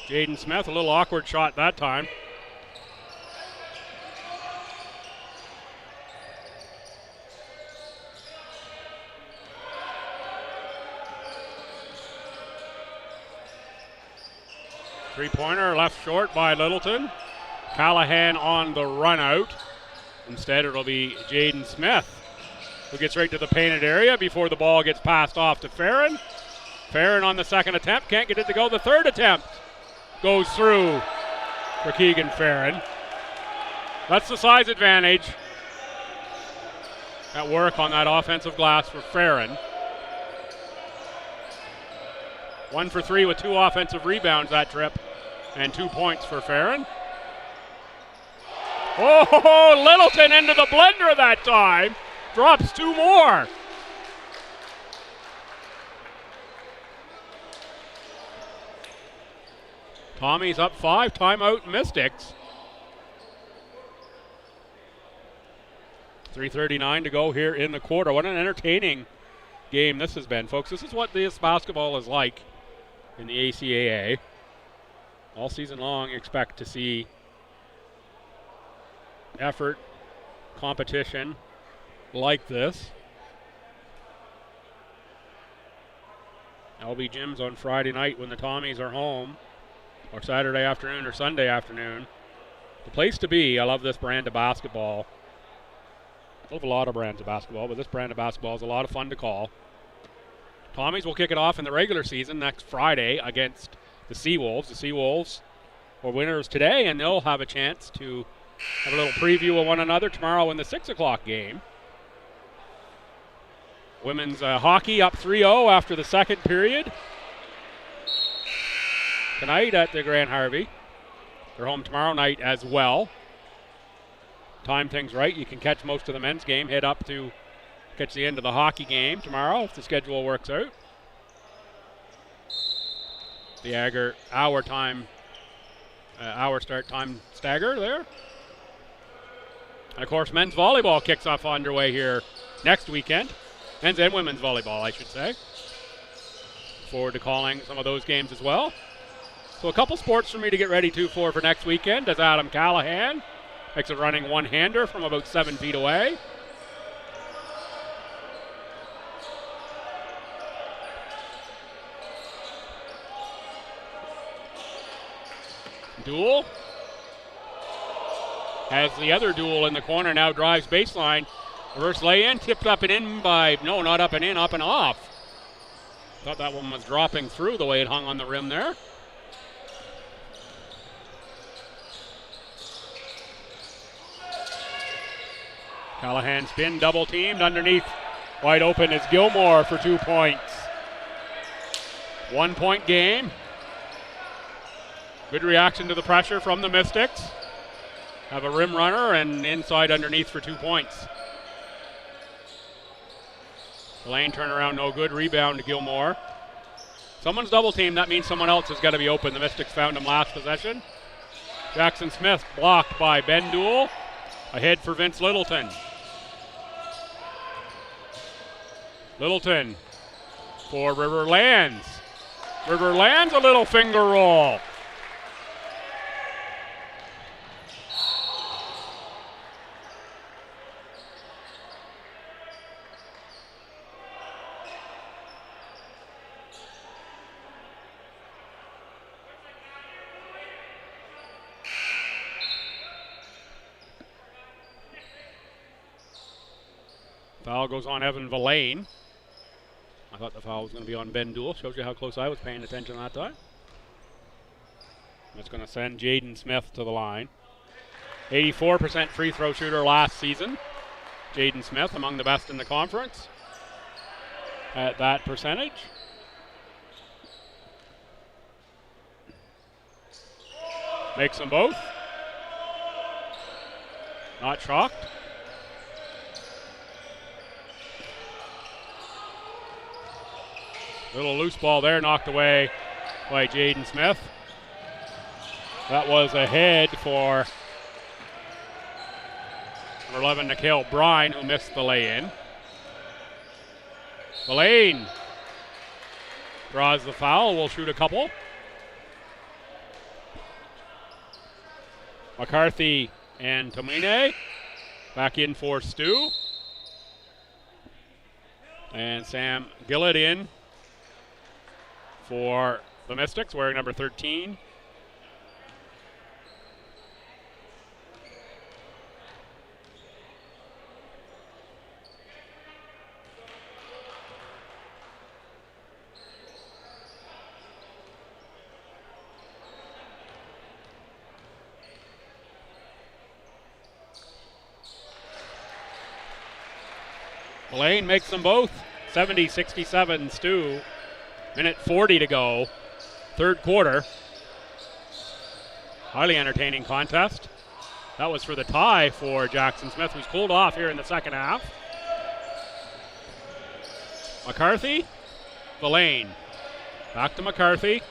Jaden Smith, a little awkward shot that time. Three-pointer left short by Littleton. Callahan on the run out. Instead, it'll be Jaden Smith who gets right to the painted area before the ball gets passed off to Farron. Farron on the second attempt, can't get it to go. The third attempt goes through for Keegan Farron. That's the size advantage at work on that offensive glass for Farron. 1 for 3 with 2 offensive rebounds that trip and 2 points for Farron. Oh, Littleton into the blender that time. Drops 2 more. Tommies up 5, timeout Mystics. 3:39 to go here in the quarter. What an entertaining game this has been, folks. This is what this basketball is like in the ACAA. All season long, expect to see effort, competition like this. LB Gyms on Friday night when the Tommies are home, or Saturday afternoon or Sunday afternoon. The place to be. I love this brand of basketball. I love a lot of brands of basketball, but this brand of basketball is a lot of fun to call. Tommies will kick it off in the regular season next Friday against the Seawolves. The Seawolves are winners today, and they'll have a chance to have a little preview of one another tomorrow in the 6 o'clock game. Women's hockey up 3-0 after the second period tonight at the Grand Harvey. They're home tomorrow night as well. Time things right, you can catch most of the men's game, head up to catch the end of the hockey game tomorrow if the schedule works out. The hour start time stagger there. And of course, men's volleyball kicks off underway here next weekend. Men's and women's volleyball, I should say. Forward to calling some of those games as well. So a couple sports for me to get ready for next weekend as Adam Callahan makes a running one-hander from about 7 feet away. Duel. Has the other duel in the corner, now drives baseline. Reverse lay-in, tipped up and in by, no, not up and in, up and off. Thought that one was dropping through the way it hung on the rim there. Callahan spin, double teamed underneath. Wide open is Gilmore for 2 points. 1 point game. Good reaction to the pressure from the Mystics. Have a rim runner and inside underneath for 2 points. The lane turnaround no good. Rebound to Gilmore. Someone's double teamed. That means someone else has got to be open. The Mystics found him last possession. Jackson Smith blocked by Ben Duell. Ahead for Vince Littleton. Littleton for River Lands. River Lands, a little finger roll. Foul goes on Evan Villain. I thought the foul was going to be on Ben Duell. Shows you how close I was paying attention that time. That's going to send Jaden Smith to the line. 84% free throw shooter last season. Jaden Smith among the best in the conference at that percentage. Makes them both. Not shocked. Little loose ball there, knocked away by Jaden Smith. That was a head for number 11, Nikhil Brine, who missed the lay-in. Villain draws the foul, will shoot a couple. McCarthy and Tomine back in for Stu. And Sam Gillett in for the Mystics, wearing number 13. Lane makes them both. 70-67 STU. Minute 40 to go. Third quarter. Highly entertaining contest. That was for the tie for Jackson Smith, who's cooled off here in the second half. McCarthy, Villain. Back to McCarthy.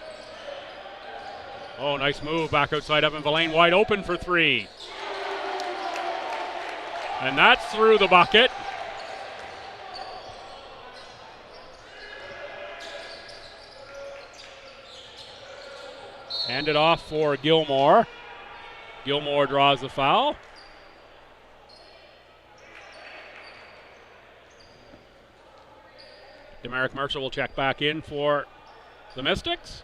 Oh, nice move back outside Evan Villain, wide open for three. And that's through the bucket. Handed off for Gilmore. Gilmore draws the foul. Demaric Mercer will check back in for the Mystics.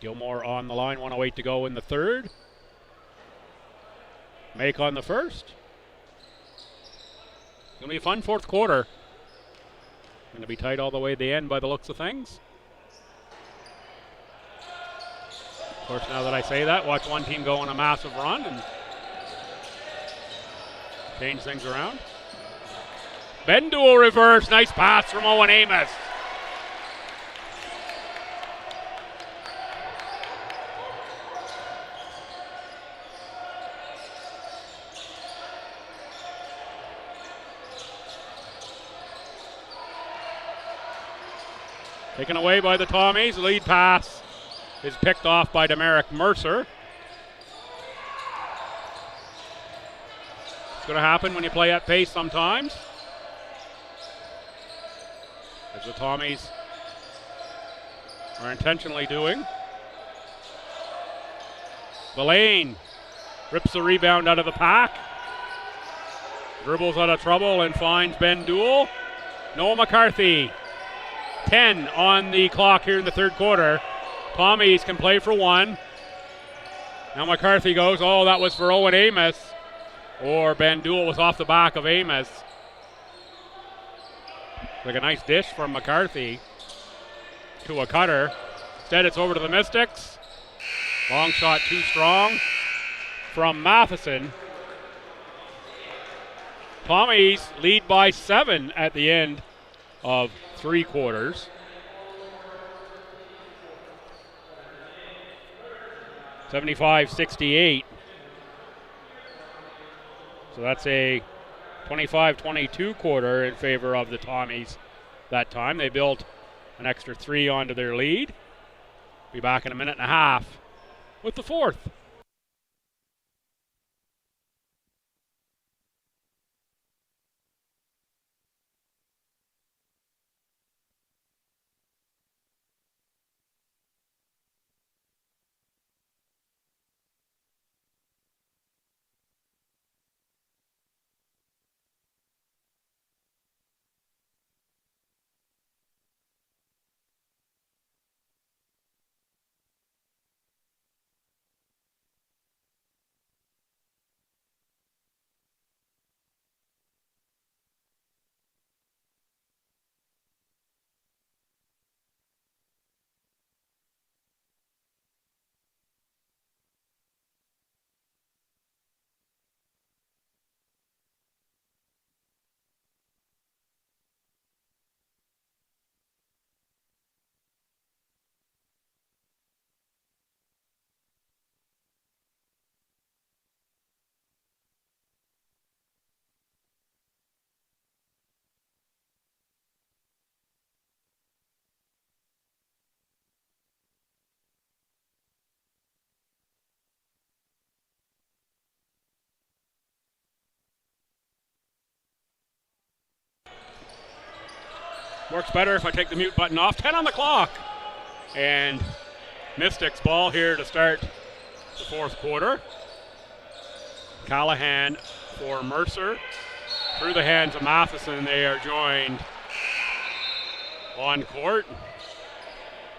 Gilmore on the line, 1:08 to go in the third. Make on the first. It's going to be a fun fourth quarter. Going to be tight all the way to the end by the looks of things. Of course, now that I say that, watch one team go on a massive run and change things around. Benduel reverse, nice pass from Owen Amos. Taken away by the Tommies. Lead pass is picked off by Demaric Mercer. It's going to happen when you play at pace sometimes. As the Tommies are intentionally doing. Villain rips the rebound out of the pack. Dribbles out of trouble and finds Benduel. Noah McCarthy. 10 on the clock here in the third quarter. Tommies can play for one. Now McCarthy goes, oh, that was for Owen Amos. Or Benduel was off the back of Amos. Like a nice dish from McCarthy to a cutter. Instead it's over to the Mystics. Long shot too strong from Matheson. Tommies lead by 7 at the end of three quarters. (75-68). So that's a 25-22 quarter in favor of the Tommies that time. They built an extra 3 onto their lead. Be back in a minute and a half with the fourth. Works better if I take the mute button off. 10 on the clock. And Mystics ball here to start the fourth quarter. Callahan for Mercer. Through the hands of Matheson, they are joined on court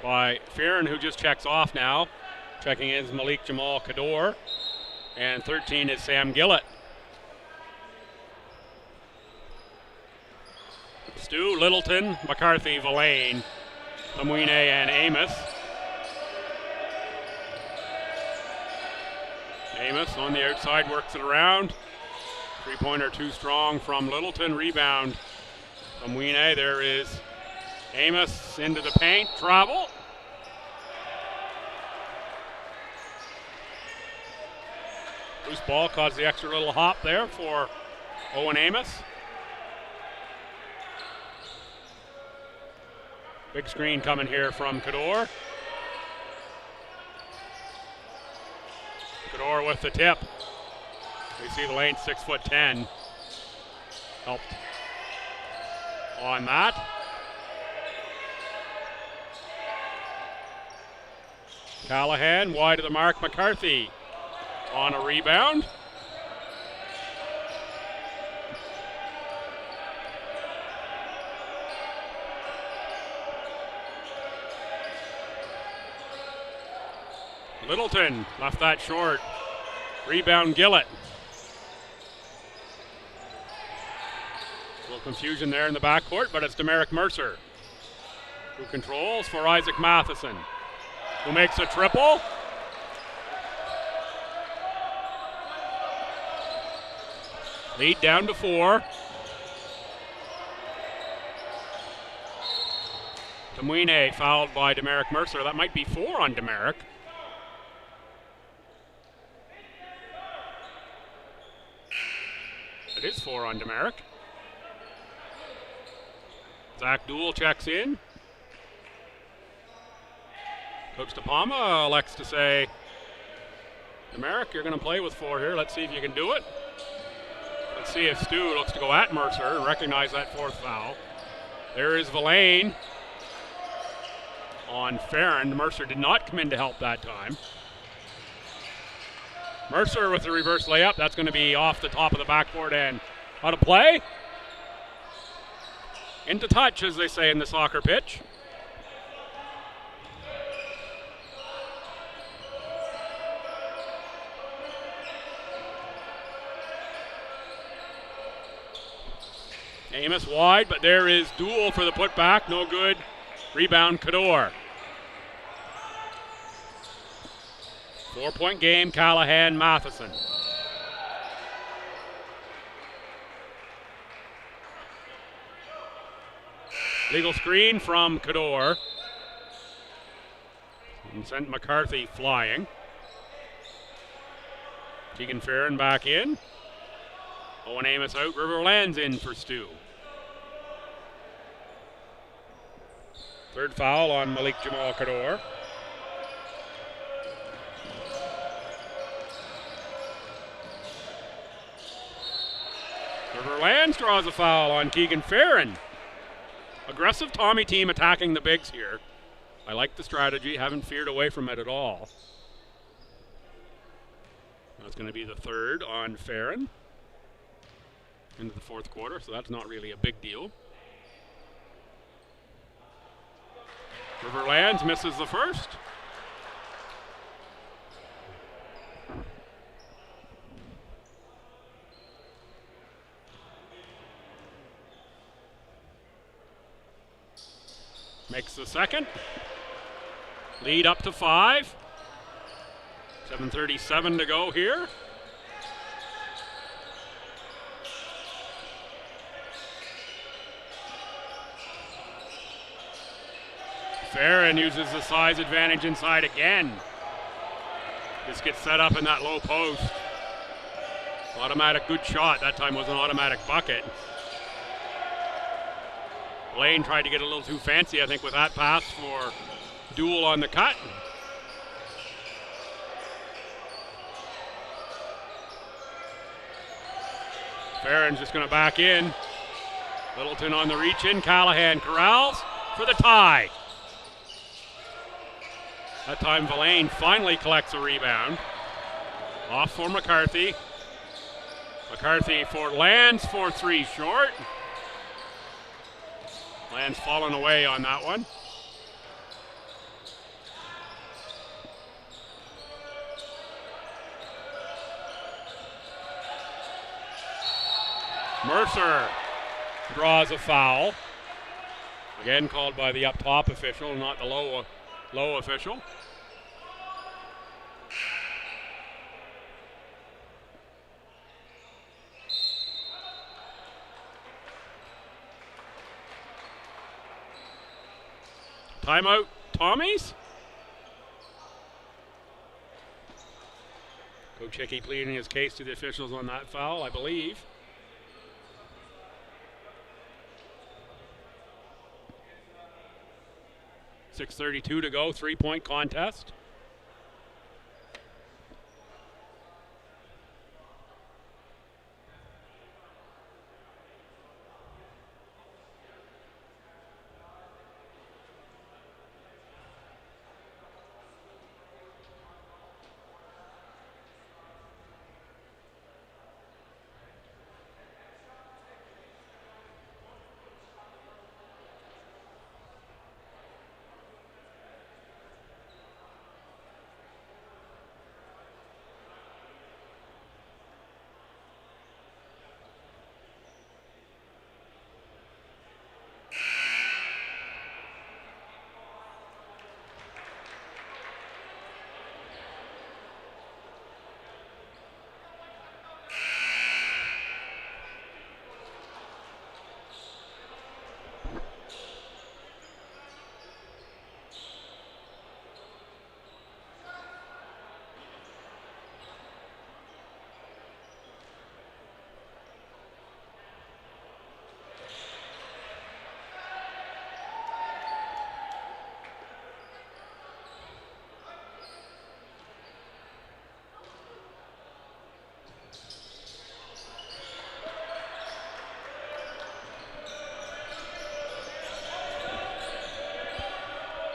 by Fearon, who just checks off now. Checking in is Malik Jamal Kador. And 13 is Sam Gillett. Stu, Littleton, McCarthy, Villain, Lamouine, and Amos. Amos on the outside works it around. Three-pointer too strong from Littleton. Rebound from Lamouine. There is Amos into the paint. Travel. Loose ball caused the extra little hop there for Owen Amos. Big screen coming here from Cador. Cador with the tip. We see the lane 6'10". Helped on that. Callahan wide of the mark. McCarthy on a rebound. Littleton left that short. Rebound Gillett. A little confusion there in the backcourt, but it's Demerick Mercer who controls for Isaac Matheson, who makes a triple. Lead down to 4. Lamouine fouled by Demerick Mercer. That might be 4 on Demerick. It is 4 on Demerick. Zach Duell checks in. Coach DePalma elects to say, Demerick, you're going to play with 4 here. Let's see if you can do it. Let's see if Stu looks to go at Mercer and recognize that 4th foul. There is Villain on Farron. Mercer did not come in to help that time. Mercer with the reverse layup. That's going to be off the top of the backboard and out of play. Into touch, as they say in the soccer pitch. Amos wide, but there is Duell for the putback. No good. Rebound, Cador. 4-point game, Callahan, Matheson. Legal screen from Cador. And sent McCarthy flying. Keegan Farron back in. Owen Amos out, Riverlands in for Stu. 3rd foul on Malik Jamal Cador. Riverlands draws a foul on Keegan Farron. Aggressive Tommy team attacking the bigs here. I like the strategy, haven't feared away from it at all. That's going to be the 3rd on Farron into the 4th quarter, so that's not really a big deal. Riverlands misses the 1st. Makes the 2nd. Lead up to 5. 7:37 to go here. Farron uses the size advantage inside again. This gets set up in that low post. Automatic good shot. That time was an automatic bucket. Lane tried to get a little too fancy, I think, with that pass for Duell on the cut. Farron's just going to back in. Littleton on the reach in. Callahan corrals for the tie. That time Villain finally collects a rebound. Off for McCarthy. McCarthy for Lands for 3 short. Lands falling away on that one. Mercer draws a foul. Again called by the up top official, not the low official. Timeout, Tommies. Coach Hickey pleading his case to the officials on that foul, I believe. .6:32 to go, 3-point contest.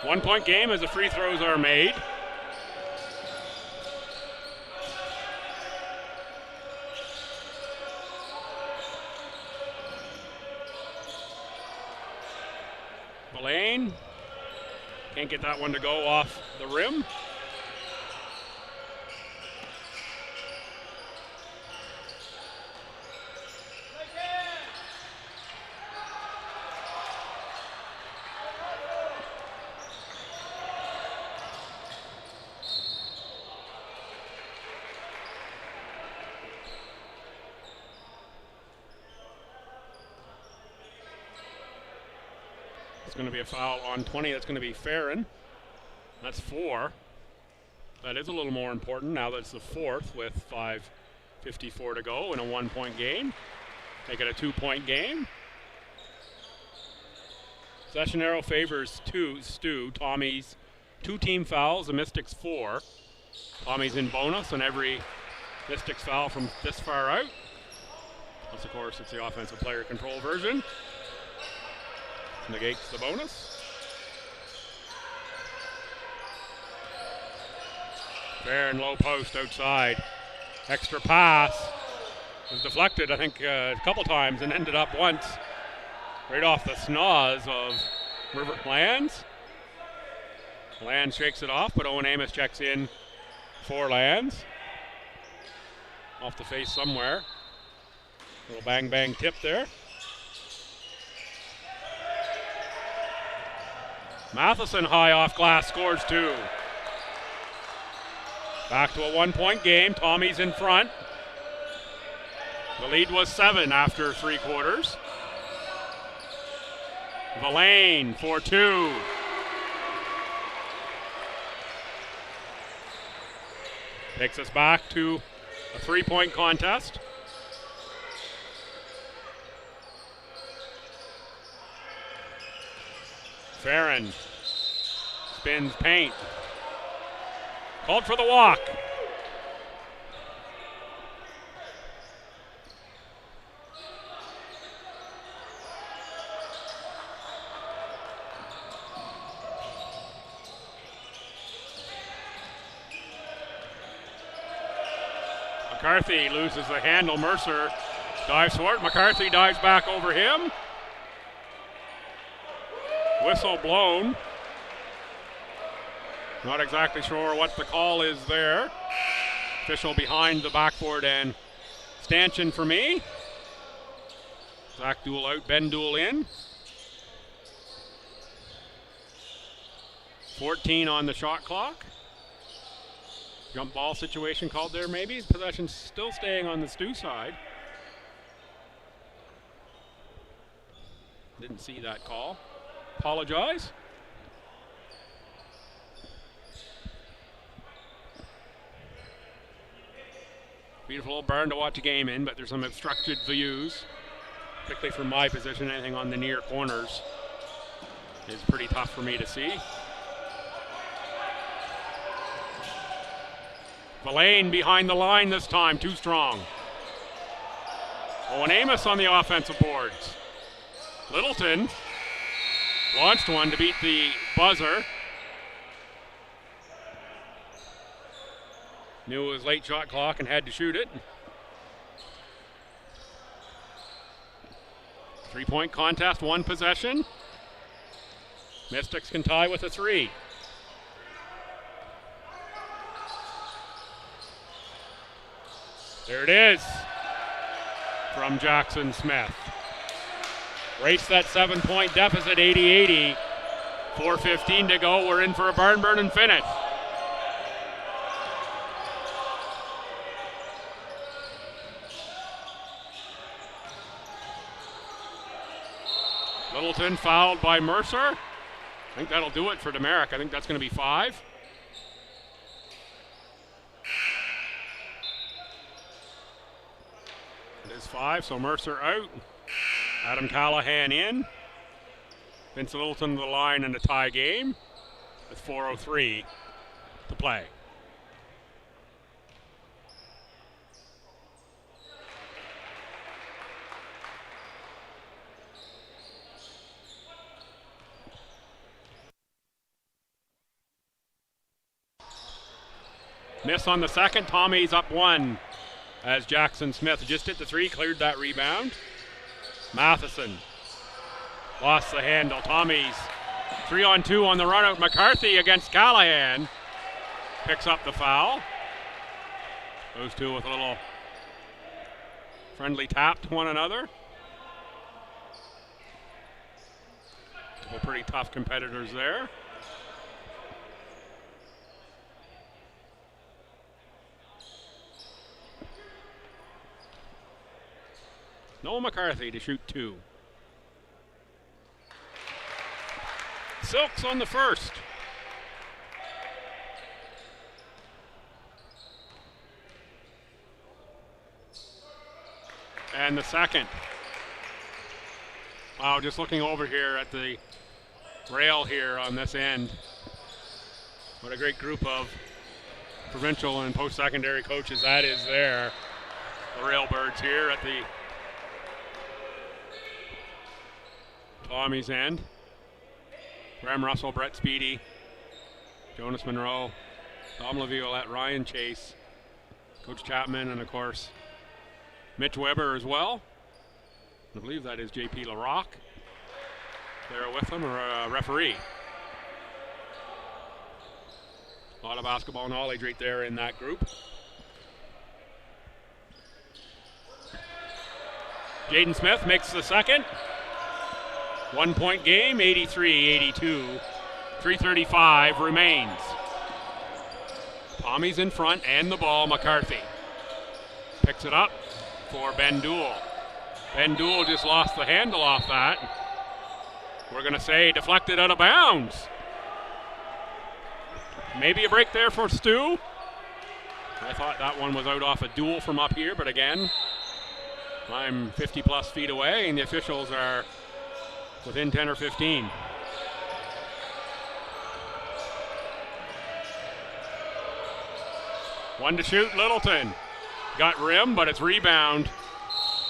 One-point game as the free throws are made. Mullane can't get that one to go off the rim. It's going to be a foul on 20. That's going to be Farron. That's 4. That is a little more important now that it's the 4th with 5:54 to go in a 1-point game. Make it a 2-point game. Possession arrow favors STU Tommies 2 team fouls, the Mystics 4. Tommies in bonus on every Mystics foul from this far out. Plus, of course, it's the offensive player control version. Negates the bonus. Fair and low post outside. Extra pass was deflected, I think, a couple times and ended up once right off the snaz of River Lands. Lands shakes it off, but Owen Amos checks in for Lands. Off the face somewhere. Little bang tip there. Matheson high off glass scores 2. Back to a 1-point game. Tommies in front. The lead was 7 after 3 quarters. Mullane for 2. Takes us back to a 3-point contest. Farron spins paint. Called for the walk. McCarthy loses the handle. Mercer dives for it. McCarthy dives back over him. Whistle blown. Not exactly sure what the call is there. Official behind the backboard and stanchion for me. Zach Duel out, Ben Duel in. 14 on the shot clock. Jump ball situation called there maybe. Possession still staying on the STU side. Didn't see that call. Apologize. Beautiful old barn to watch a game in, but there's some obstructed views, particularly from my position. Anything on the near corners is pretty tough for me to see. Villain behind the line this time, too strong. Owen Amos on the offensive boards. Littleton launched one to beat the buzzer. Knew it was late shot clock and had to shoot it. 3-point contest, one possession. Mystics can tie with a 3. There it is from Jackson Smith. Race that 7-point deficit, 80-80. 4:15 to go. We're in for a barn burning finish. Littleton fouled by Mercer. I think that'll do it for Demerick. I think that's going to be 5. It is 5, so Mercer out. Adam Callahan in. Vince Littleton to the line in a tie game with 4:03 to play. Miss on the second. Tommies up 1 as Jackson Smith just hit the 3, cleared that rebound. Matheson lost the handle. Tommies 3-on-2 on the run out. McCarthy against Callahan picks up the foul. Those two with a little friendly tap to one another. Couple pretty tough competitors there. Noah McCarthy to shoot 2. Silks on the first. And the second. Wow, just looking over here at the rail here on this end. What a great group of provincial and post-secondary coaches that is there. The Railbirds here at the Tommy's end. Graham Russell, Brett Speedy, Jonas Monroe, Tom Laviolette, Ryan Chase, Coach Chapman, and of course Mitch Weber as well. I believe that is JP LaRocque there with them, or a referee. A lot of basketball knowledge right there in that group. Jaden Smith makes the second. 1-point game, 83-82. 3:35 remains. Tommy's in front and the ball. McCarthy picks it up for Ben Duell. Ben Duell just lost the handle off that. We're going to say deflected out of bounds. Maybe a break there for STU. I thought that one was out off a duel from up here, but again, I'm 50 plus feet away and the officials are within 10 or 15. One to shoot, Littleton. Got rim, but it's rebound.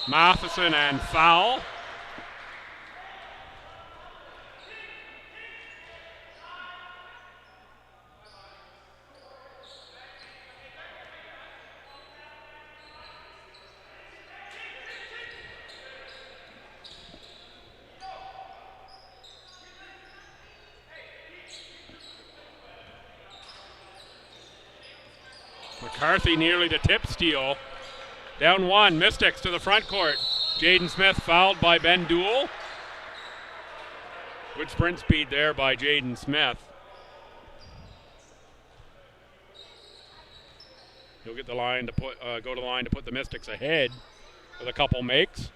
Matheson and foul. McCarthy nearly to tip steal. Down 1, Mystics to the front court. Jaden Smith fouled by Ben Duell. Good sprint speed there by Jaden Smith. He'll get the line to put go to the line to put the Mystics ahead with a couple makes.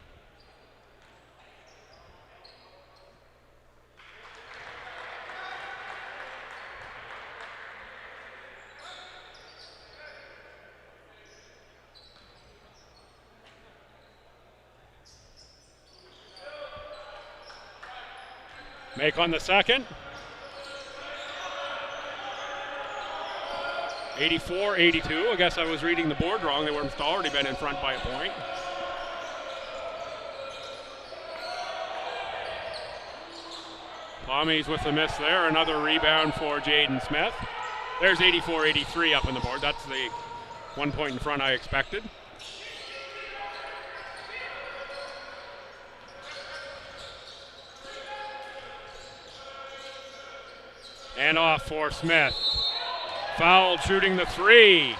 Make on the second. 84-82. I guess I was reading the board wrong. They would have already been in front by a point. Tommies with the miss there. Another rebound for Jaden Smith. There's 84-83 up on the board. That's the 1 point in front I expected. And off for Smith. Fouled shooting the three.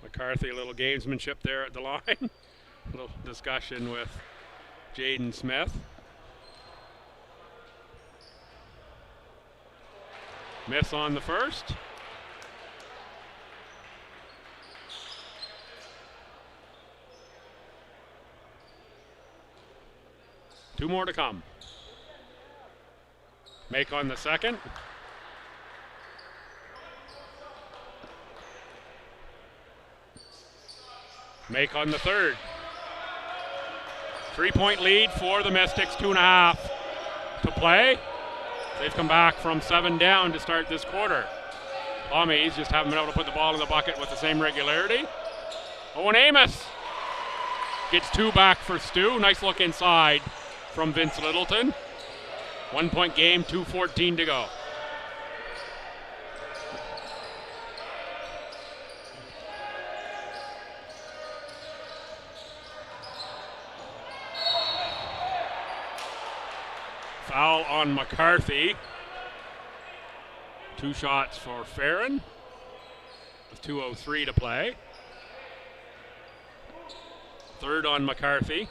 McCarthy, a little gamesmanship there at the line. A little discussion with Jaden Smith. Miss on the first. Two more to come. Make on the second. Make on the third. 3 point lead for the Mystics, 2.5 to play. They've come back from 7 down to start this quarter. Tommies just haven't been able to put the ball in the bucket with the same regularity. Owen Amos gets 2 back for Stu. Nice look inside from Vince Littleton. 1 point game, 2:14 to go. Foul on McCarthy. 2 shots for Farron with 2:03 to play. Third on McCarthy.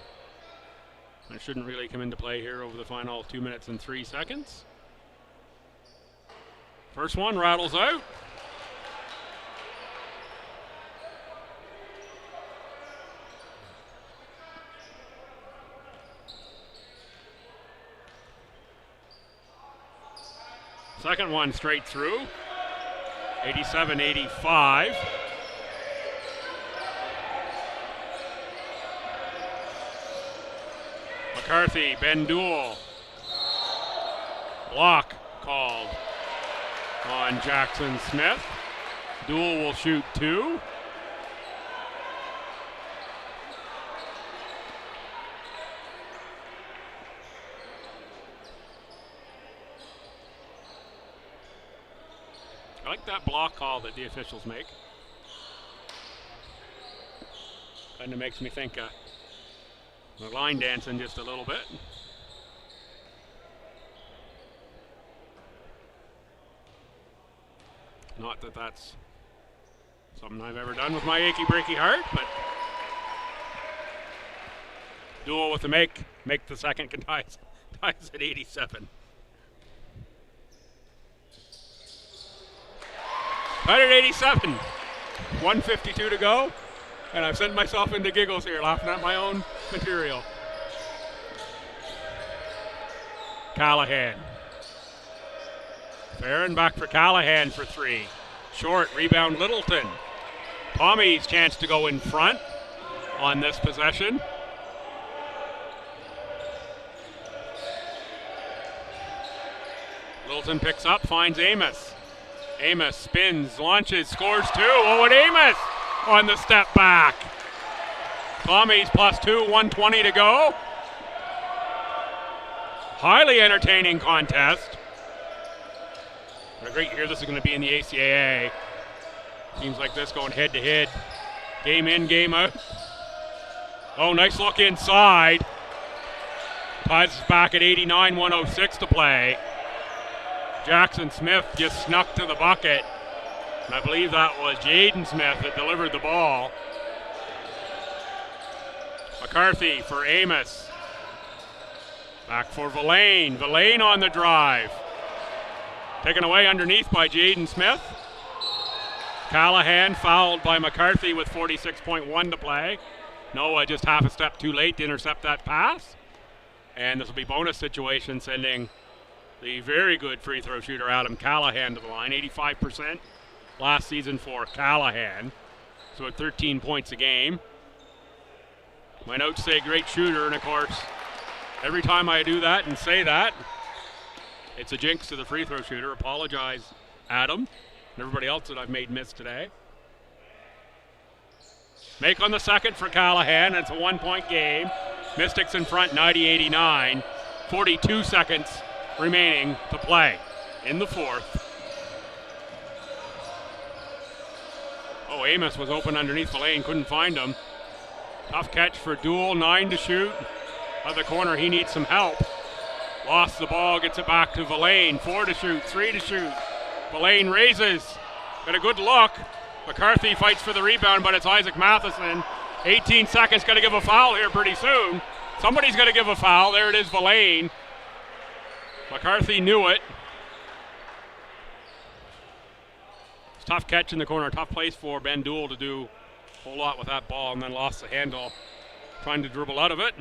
That shouldn't really come into play here over the final 2 minutes and 3 seconds. First one rattles out. Second one straight through. 87-85. McCarthy, Ben Duell. Block called on Jackson Smith. Duell will shoot 2. I like that block call that the officials make. Kind of makes me think the line dancing just a little bit. Not that that's something I've ever done with my achy breaky heart, but Duell with the make the second, can ties at 87. 187, 152 to go, and I've sent myself into giggles here, laughing at my own material. Callahan. Farron back for Callahan for 3. Short, rebound Littleton. Tommy's chance to go in front on this possession. Littleton picks up, finds Amos. Amos spins, launches, scores 2. Owen Amos on the step back. Tommies +2, 120 to go. Highly entertaining contest. What a great year this is going to be in the ACAA. Teams like this going head to head. Game in, game out. Oh, nice look inside. Ties us back at 89, 106 to play. Jackson Smith just snuck to the bucket. And I believe that was Jaden Smith that delivered the ball. McCarthy for Amos. Back for Villain. Villain on the drive. Taken away underneath by Jaden Smith. Callahan fouled by McCarthy with 46.1 to play. Noah just half a step too late to intercept that pass. And this will be bonus situation, sending the very good free throw shooter Adam Callahan to the line. 85% last season for Callahan. So at 13 points a game. My notes say great shooter, and of course, every time I do that and say that, it's a jinx to the free throw shooter. Apologize, Adam, and everybody else that I've made miss today. Make on the second for Callahan, and it's a 1-point game. Mystics in front, 90-89. 42 seconds remaining to play in the fourth. Oh, Amos was open underneath the lane, couldn't find him. Tough catch for Duel, 9 to shoot. Other corner, he needs some help. Lost the ball, gets it back to Villain. 4 to shoot, 3 to shoot. Villain raises, got a good look. McCarthy fights for the rebound, but it's Isaac Matheson. 18 seconds, got to give a foul here pretty soon. Somebody's got to give a foul. There it is, Villain. McCarthy knew it. It's a tough catch in the corner, tough place for Ben Duel to do a whole lot with that ball, and then lost the handle trying to dribble out of it.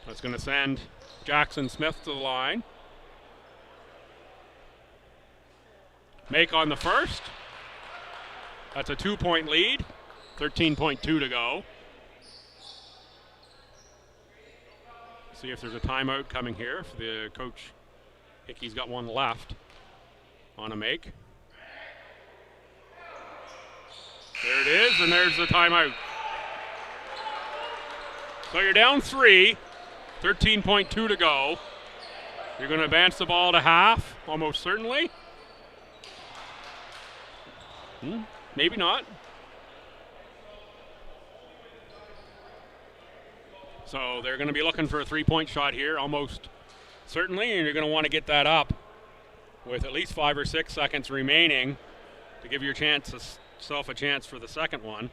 That's going to send Jackson Smith to the line. Make on the first. That's a 2-point lead. 13.2 to go. See if there's a timeout coming here for the coach. Hickey's got one left on a make. There it is, and there's the timeout. So you're down 3, 13.2 to go. You're going to advance the ball to half, almost certainly. Maybe not. So they're going to be looking for a 3-point shot here, almost certainly, and you're going to want to get that up with at least 5 or 6 seconds remaining to give yourself a chance for the second one.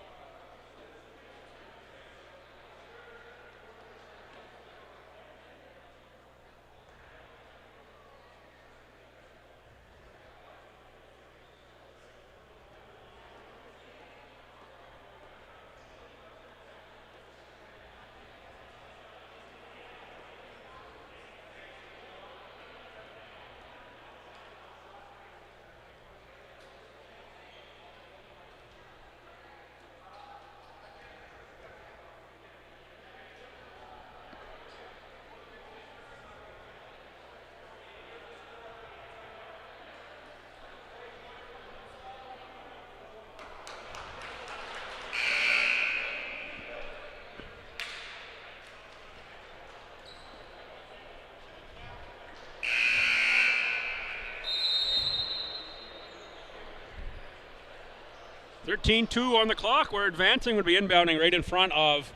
.13-2 on the clock. We're advancing. Would be inbounding right in front of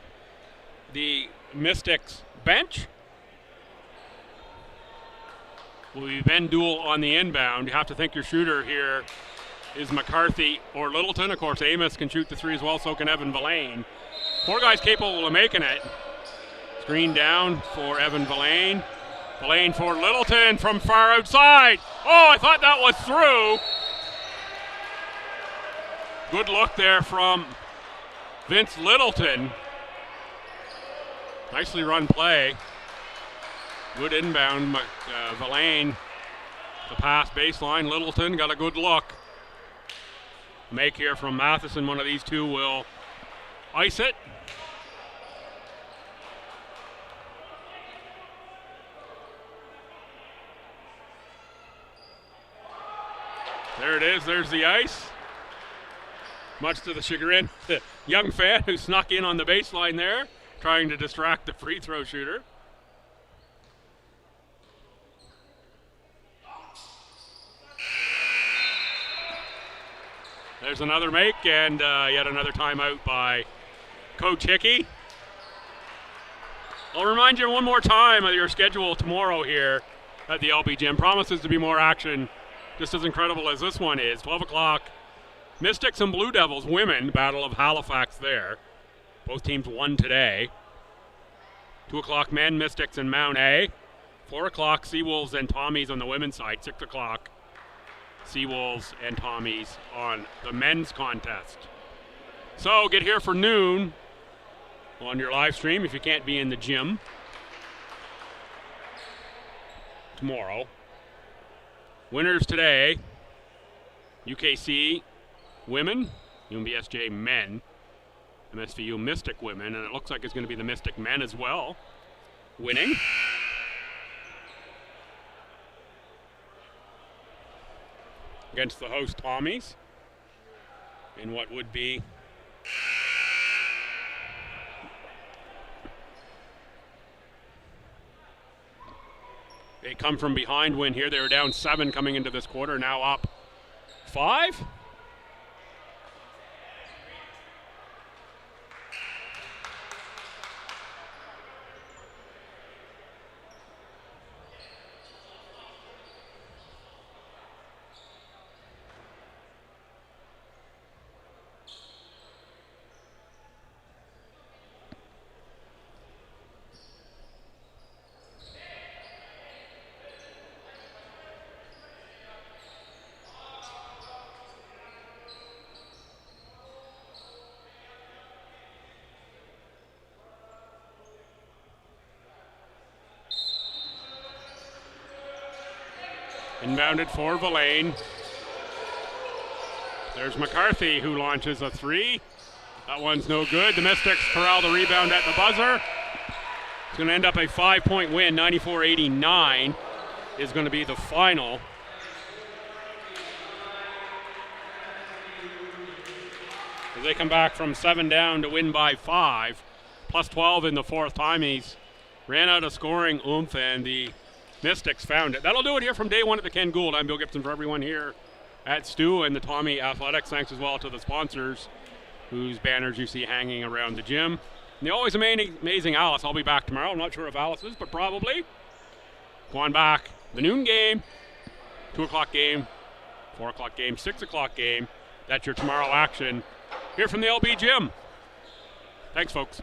the Mystics bench. Will be Ben Duel on the inbound. You have to think your shooter here is McCarthy or Littleton. Of course, Amos can shoot the three as well, so can Evan Villain. 4 guys capable of making it. Screen down for Evan Villain. Villain for Littleton from far outside. Oh, I thought that was through. Good look there from Vince Littleton. Nicely run play. Good inbound. Villain, the pass baseline. Littleton got a good look. Make here from Matheson. One of these two will ice it. There it is. There's the ice. Much to the chagrin, the young fan who snuck in on the baseline there, trying to distract the free throw shooter. There's another make, and yet another timeout by Coach Hickey. I'll remind you one more time of your schedule tomorrow here at the LB Gym. Promises to be more action, just as incredible as this one is. 12 o'clock. Mystics and Blue Devils women, Battle of Halifax there. Both teams won today. 2 o'clock men, Mystics and Mount A. 4 o'clock Seawolves and Tommies on the women's side. 6 o'clock Seawolves and Tommies on the men's contest. So get here for noon on your live stream if you can't be in the gym tomorrow. Winners today, UKC women, UMBSJ men, MSVU Mystic women, and it looks like it's going to be the Mystic men as well winning. Against the host Tommies in what would be a come from behind win here. They were down 7 coming into this quarter, now up 5. Inbounded for Villain. There's McCarthy who launches a 3. That one's no good. The Mystics corral the rebound at the buzzer. It's going to end up a 5-point win. 94-89 is going to be the final. As they come back from 7 down to win by 5. Plus 12 in the fourth. Tommies ran out of scoring oomph and the Mystics found it. That'll do it here from day one at the Ken Gould. I'm Bill Gibson for everyone here at STU and the Tommy Athletics. Thanks as well to the sponsors whose banners you see hanging around the gym. And the always amazing Alice. I'll be back tomorrow. I'm not sure if Alice is, but probably. Going back, the noon game, 2 o'clock game, 4 o'clock game, 6 o'clock game. That's your tomorrow action here from the LB Gym. Thanks, folks.